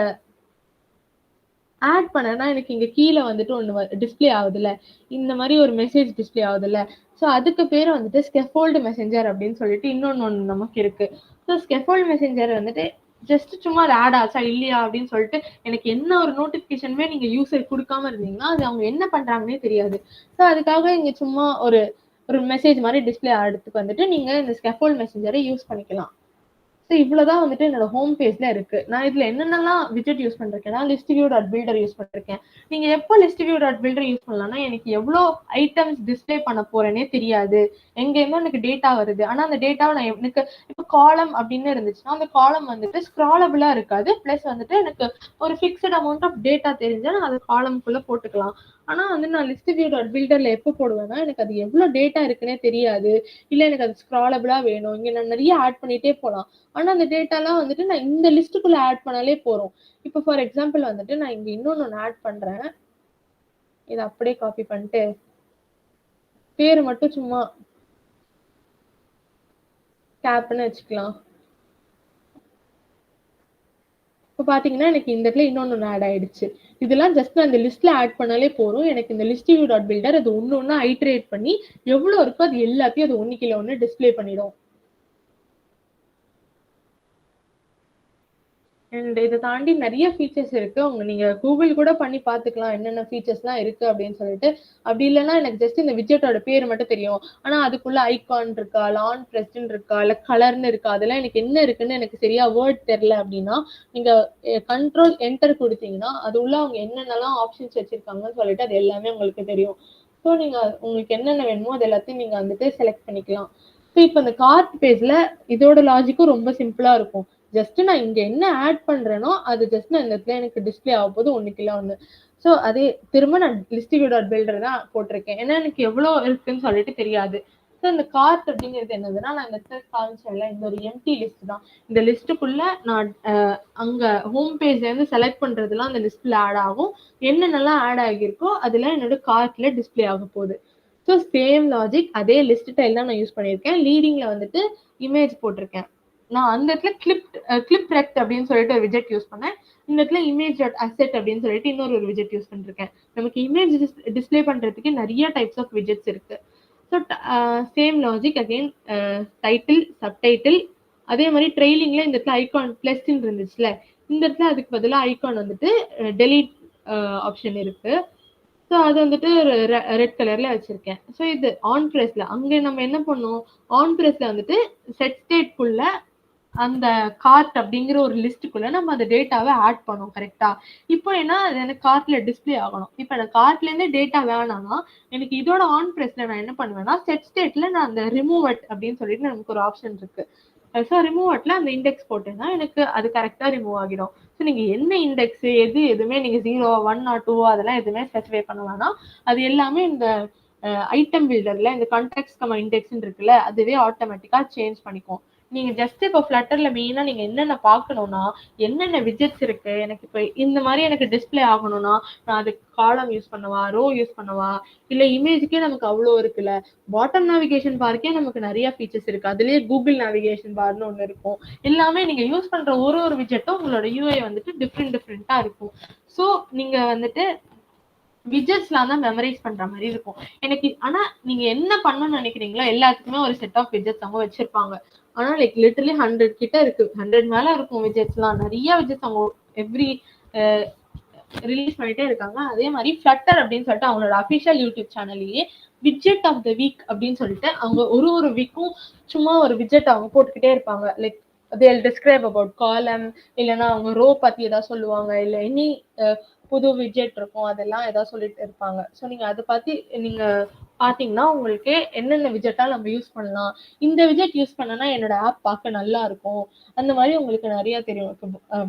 ஆட் பண்ணனா எனக்கு இங்க கீழே வந்துட்டு ஒன்று டிஸ்பிளே ஆகுதுல்ல, இந்த மாதிரி ஒரு மெசேஜ் டிஸ்பிளே ஆகுதுல்ல. ஸோ அதுக்கு பேர் வந்துட்டு ஸ்கெஃபோல்டு மெசேஞ்சர் அப்படின்னு சொல்லிட்டு ஒன்று நமக்கு இருக்கு. ஸோ ஸ்கெஃபோல்டு மெசேஞ்சர் வந்துட்டு ஜஸ்ட் சும்மா அது ஆட் ஆச்சா இல்லையா அப்படின்னு சொல்லிட்டு எனக்கு என்ன ஒரு நோட்டிஃபிகேஷனுமே நீங்க யூசர் கொடுக்காம இருந்தீங்கன்னா அது அவங்க என்ன பண்றாங்கன்னே தெரியாது. ஸோ அதுக்காக இங்க சும்மா ஒரு ஒரு மெசேஜ் மாதிரி டிஸ்பிளே ஆகிறதுக்கு வந்துட்டு நீங்க இந்த ஸ்கெஃபோல்டு மெசேஞ்சரை யூஸ் பண்ணிக்கலாம். ஸோ இவ்வளவுதான் வந்துட்டு என்னோட ஹோம் பேஜ்ல இருக்கு. நான் இதுல என்னென்னலாம் விஜெட் யூஸ் பண்ணிருக்கேன்னா list view dot builder use பண்ணிருக்கேன். நீங்க எப்போ list view dot builder use பண்ணலாம்னா எனக்கு எவ்வளோ ஐட்டம்ஸ் டிஸ்பிளே பண்ண போறேனே தெரியாது, எங்க இருந்தா எனக்கு டேட்டா வருது. ஆனா அந்த டேட்டாவை நான் எனக்கு இப்போ காலம் அப்படின்னு இருந்துச்சுன்னா அந்த காலம் வந்துட்டு ஸ்க்ராலபிளா இருக்காது, பிளஸ் வந்துட்டு எனக்கு ஒரு ஃபிக்ஸ்ட் அமௌண்ட் ஆஃப் டேட்டா தெரிஞ்சா நான் அதை காலம்குள்ள போட்டுக்கலாம். ஆனா வந்து நான் லிஸ்ட் வியூ டாட் பில்டர்ல எப்போ போடுவேன்னா எனக்கு அது எவ்வளவு டேட்டா இருக்குன்னே தெரியாது, இல்ல எனக்கு அது ஸ்க்ராலபிளா வேணும், இங்க நான் நிறைய ஆட் பண்ணிட்டே போலாம். ஆனா அந்த டேட்டாலாம் வந்துட்டு நான் இந்த லிஸ்ட்டுக்குள்ள ஆட் பண்ணாலே போறோம். இப்போ ஃபார் எக்ஸாம்பிள் வந்துட்டு நான் இங்க இன்னொன்னு ஆட் பண்றேன், இதை அப்படியே காப்பி பண்ணிட்டு பேரு மட்டும் சும்மா கேப்னு வச்சுக்கலாம். இப்போ பாத்தீங்கன்னா எனக்கு இந்த இடத்துல இன்னொன்னு ஆட் ஆயிடுச்சு. இதெல்லாம் ஜஸ்ட் நான் இந்த லிஸ்ட்ல ஆட் பண்ணாலே போறோம், எனக்கு இந்த லிஸ்ட் வியூ டாட் பில்டர் அது ஒண்ணு ஐட்ரேட் பண்ணி எவ்வளவு இருக்கோ அது எல்லாத்தையும் அது ஒண்ணுக்குள்ள ஒண்ணு டிஸ்பிளே பண்ணிடும். அண்ட் இதை தாண்டி நிறைய ஃபீச்சர்ஸ் இருக்கு, நீங்க கூகுள் கூட பண்ணி பார்த்துக்கலாம் என்னென்ன ஃபீச்சர்ஸ்லாம் இருக்கு அப்படின்னு சொல்லிட்டு. அப்படி இல்லைன்னா எனக்கு ஜஸ்ட் இந்த விஜெட்டோட பேர் மட்டும் தெரியும், ஆனா அதுக்குள்ள ஐகான் இருக்கா, லான் பிரஸ்ன்னு இருக்கா, இல்ல கலர்னு இருக்கா, அதெல்லாம் எனக்கு என்ன இருக்குன்னு எனக்கு சரியா வேர்ட் தெரியல அப்படின்னா நீங்க கண்ட்ரோல் என்டர் கொடுத்தீங்கன்னா அது உள்ள அவங்க என்னென்னலாம் ஆப்ஷன்ஸ் வச்சிருக்காங்கன்னு சொல்லிட்டு அது எல்லாமே உங்களுக்கு தெரியும். ஸோ நீங்க உங்களுக்கு என்னென்ன வேணுமோ அது எல்லாத்தையும் நீங்க வந்துட்டு செலக்ட் பண்ணிக்கலாம். ஸோ இப்போ இந்த கார்ட் பேஜ்ல இதோட லாஜிக்கும் ரொம்ப சிம்பிளா இருக்கும். ஜஸ்ட் நான் இங்க என்ன ஆட் பண்றேனோ அது ஜஸ்ட் நான் இந்த இடத்துல எனக்கு டிஸ்பிளே ஆக போது ஒண்ணுக்குள்ள ஒண்ணு. ஸோ அதே திரும்ப நான் லிஸ்ட் வியூ டாட் பில்டர் தான் போட்டிருக்கேன், ஏன்னா எனக்கு எவ்வளவு இருக்குன்னு சொல்லிட்டு தெரியாது. ஸோ இந்த கார்ட் அப்படிங்கிறது என்னதுன்னா நான் இந்த காமிச்சல இந்த ஒரு எம்டி லிஸ்ட் தான். இந்த லிஸ்ட்டுக்குள்ள நான் அங்க ஹோம் பேஜ்ல இருந்து செலக்ட் பண்றதுலாம் அந்த லிஸ்ட்ல ஆட் ஆகும், என்னென்னலாம் ஆட் ஆகியிருக்கோ அதெல்லாம் என்னோட கார்ட்ல டிஸ்பிளே ஆக போகுது. ஸோ சேம் லாஜிக் அதே லிஸ்ட் டைல் தான் நான் யூஸ் பண்ணியிருக்கேன். லீடிங்ல வந்துட்டு இமேஜ் போட்டிருக்கேன், நான் அந்த இடத்துல கிளிப் ரெக்ட் அப்படின்னு சொல்லிட்டு ஒரு விஜெட் யூஸ் பண்ணேன், இந்த இடத்துல இமேஜ் டாட் அசெட் அப்படின்னு சொல்லிட்டு இன்னொரு ஒரு விஜெட் யூஸ் பண்ணிருக்கேன். நமக்கு இமேஜ் டிஸ்பிளே பண்றதுக்கு நிறைய டைப்ஸ் ஆஃப் விஜெட்ஸ் இருக்கு. So same logic again title subtitle அதே மாதிரி ட்ரெயிலிங்ல இந்த இடத்துல ஐகான் பிளஸ்ன்னு இருந்துச்சுல, இந்த இடத்துல அதுக்கு பதிலாக ஐகான் வந்துட்டு டெலீட் ஆப்ஷன் இருக்கு. ஸோ அது வந்துட்டு ரெட் கலர்ல வச்சிருக்கேன். ஸோ இது ஆன் ப்ரெஸ்ல அங்கே நம்ம என்ன பண்ணோம், ஆன் ப்ரெஸ்ல வந்துட்டு செட் ஸ்டேட்குள்ள அந்த கார்ட் அப்படிங்கிற ஒரு லிஸ்ட்டுக்குள்ள நம்ம அந்த டேட்டாவை ஆட் பண்ணோம் கரெக்டா. இப்போ என்ன எனக்கு கார்ட்ல டிஸ்பிளே ஆகணும், இப்போ எனக்கு கார்ட்ல இருந்து டேட்டா வேணாம்னா எனக்கு இதோட ஆன் ப்ரெஸ்ல நான் என்ன பண்ணுவேன்னா செட் ஸ்டேட்ல நான் அந்த ரிமூவ் அட் அப்படின்னு சொல்லிட்டு நமக்கு ஒரு ஆப்ஷன் இருக்கு. ஸோ ரிமூவ் அட்ல அந்த இண்டெக்ஸ் போட்டேன்னா எனக்கு அது கரெக்டா ரிமூவ் ஆகிடும். ஸோ நீங்க என்ன இண்டெக்ஸ் எதுவுமே நீங்க 0 1 or 2 அதெல்லாம் எதுவுமே ஸ்பெசிஃபை பண்ண வேணாம், அது எல்லாமே இந்த ஐட்டம் பில்டர்ல இந்த கான்டெக்ஸ்ட் இண்டெக்ஸ் இருக்குல்ல அதுவே ஆட்டோமேட்டிக்கா சேஞ்ச் பண்ணிக்கும். நீங்க ஜஸ்ட் இப்போ ஃபிளட்டர்ல மெயினா நீங்க என்னென்ன பார்க்கணும்னா என்னென்ன விஜெட்ஸ் இருக்கு, எனக்கு இப்போ இந்த மாதிரி எனக்கு டிஸ்பிளே ஆகணும்னா நான் அதுக்கு காலம் யூஸ் பண்ணவா, ரோ யூஸ் பண்ணவா, இல்ல இமேஜுக்கே நமக்கு அவ்வளோ இருக்குல்ல. பாட்டம் நேவிகேஷன் பார்க்கே நமக்கு நிறைய ஃபீச்சர்ஸ் இருக்கு, அதுலயே கூகுள் நேவிகேஷன் பார்னு ஒன்று இருக்கும். எல்லாமே நீங்க யூஸ் பண்ற ஒரு விஜெட்டும் உங்களோட யூஐ வந்துட்டு டிஃப்ரெண்டா இருக்கும். ஸோ நீங்க வந்துட்டு விஜெட்ஸ்லாம் தான் மெமரைஸ் பண்ற மாதிரி இருக்கும் எனக்கு. ஆனா நீங்க என்ன பண்ணணும்னு நினைக்கிறீங்களோ எல்லாத்துக்குமே ஒரு செட் ஆஃப் விஜெட்ஸ் அவங்க வச்சிருப்பாங்க. ஆனா லைக் லிட்டரலி 100 கிட்ட இருக்கு, 100 மேல இருக்கும் விஜெட்ஸ்லாம், நிறைய விஜெட்ஸ் அவங்க எவ்ரி ரிலீஸ் பண்ணிட்டே இருக்காங்க. அதே மாதிரி ஃபிளட்டர் அப்படின்னு சொல்லிட்டு அவங்களோட அஃபிஷியல் யூடியூப் சேனல்லையே விட்ஜெட் ஆஃப் த வீக் அப்படின்னு சொல்லிட்டு அவங்க ஒரு வீக்கும் சும்மா ஒரு விட்ஜெட் அவங்க போட்டுக்கிட்டே இருப்பாங்க. லைக் they'll describe about காலம், இல்லைன்னா அவங்க ரோ பத்தி ஏதாவது சொல்லுவாங்க, இல்ல எனி புது விட்ஜெட் இருக்கும் அதெல்லாம் ஏதாவது சொல்லிட்டு இருப்பாங்க. ஸோ நீங்க அதை பத்தி நீங்க பாத்தீங்கன்னா உங்களுக்கு என்னென்ன விட்ஜெட்டா நம்ம யூஸ் பண்ணலாம், இந்த விட்ஜெட் யூஸ் பண்ணனா என்னோட ஆப் பார்க்க நல்லா இருக்கும், அந்த மாதிரி உங்களுக்கு நிறைய தெரியும்.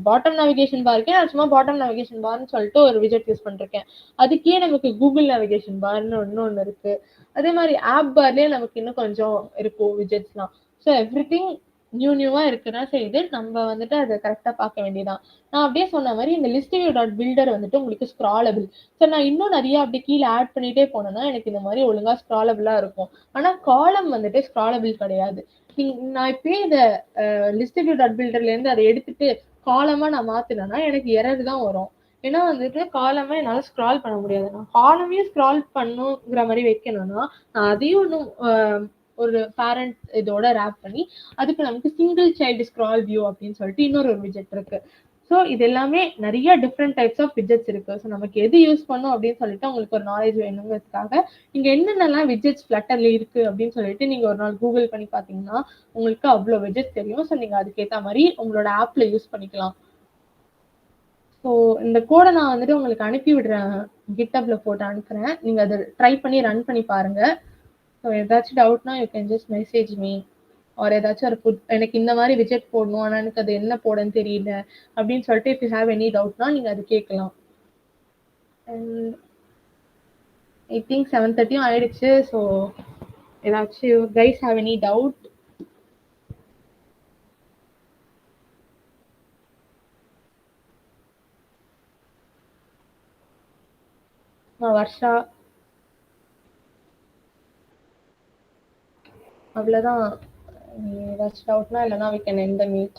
பாட்டம் நேவிகேஷன் பாருக்கு நான் சும்மா பாட்டம் நேவிகேஷன் பார்னு சொல்லிட்டு ஒரு விட்ஜெட் யூஸ் பண்ணிருக்கேன். அதுக்கே நமக்கு கூகுள் நேவிகேஷன் பார்னு இன்னொன்னு இருக்கு. அதே மாதிரி ஆப் பார்லயே நமக்கு இன்னும் கொஞ்சம் இருக்கும் விட்ஜெட்ஸ்லாம். ஸோ எவ்ரிதிங் நியூவா இருக்குன்னா செய்து நம்ம வந்துட்டு அதை கரெக்டா பார்க்க வேண்டியதான். நான் அப்படியே சொன்ன மாதிரி இந்த லிஸ்டிவியூ டாட் பில்டர் வந்துட்டு உங்களுக்கு ஸ்க்ராலபிள். ஸோ நான் இன்னும் நிறைய அப்படி கீழே ஆட் பண்ணிட்டே போனேன்னா எனக்கு இந்த மாதிரி ஒழுங்கா ஸ்க்ராலபிளா இருக்கும். ஆனா காலம் வந்துட்டு ஸ்க்ராலபிள் கிடையாது. நான் இப்பயே இந்த லிஸ்டிவியூ டாட் பில்டர்ல இருந்து அதை எடுத்துட்டு காலமா நான் மாத்தினேன்னா எனக்கு எரர் தான் வரும். ஏன்னா வந்துட்டு காலமா என்னால ஸ்க்ரால் பண்ண முடியாது. நான் காலமையும் ஸ்க்ரால் பண்ணுங்கிற மாதிரி வைக்கணும்னா நான் அதையும் இன்னும் ஒரு பேரண்ட் இதோட ரேப் பண்ணி அதுக்கு நமக்கு சிங்கிள் சைல்டு ஸ்க்ரால் வியூ அப்படின்னு சொல்லிட்டு இன்னொரு விட்ஜெட் இருக்கு. ஸோ இது எல்லாமே நிறைய டிஃப்ரெண்ட் டைப்ஸ் ஆஃப் விட்ஜெட்ஸ் இருக்கு. ஸோ நமக்கு எது யூஸ் பண்ணும் அப்படின்னு சொல்லிட்டு உங்களுக்கு ஒரு நாலேஜ் வேணுங்கிறதுக்காக நீங்க என்னென்னலாம் விட்ஜெட்ஸ் ஃபிளட்டர்ல இருக்கு அப்படின்னு சொல்லிட்டு நீங்க ஒரு நாள் கூகுள் பண்ணி பாத்தீங்கன்னா உங்களுக்கு அவ்வளோ விட்ஜெட்ஸ் தெரியும். ஸோ நீங்க அதுக்கேற்ற மாதிரி உங்களோட ஆப்ல யூஸ் பண்ணிக்கலாம். ஸோ இந்த கோடை நான் வந்துட்டு உங்களுக்கு அனுப்பி விடுறேன், கிட்டப்ல போட்டு அனுப்புறேன். நீங்க அதை ட்ரை பண்ணி ரன் பண்ணி பாருங்க. ஸோ ஏதாச்சும் டவுட்னா you can just message me. ஒரு ஏதாச்சும் ஒரு எனக்கு இந்த மாதிரி விஜெட் போடணும் ஆனால் எனக்கு அது என்ன போடன்னு தெரியல அப்படின்னு சொல்லிட்டு இஃப் யூ ஹேவ் எனி டவுட்னா நீங்க அது கேட்கலாம். அண்ட் ஐ திங்க் 7:30 ஆயிடுச்சு. ஸோ ஏதாச்சும் guys have any doubt? Varsha அவ்வளோதான். ஏதாச்சும் டவுட்னா இல்லைனா we can end the meet.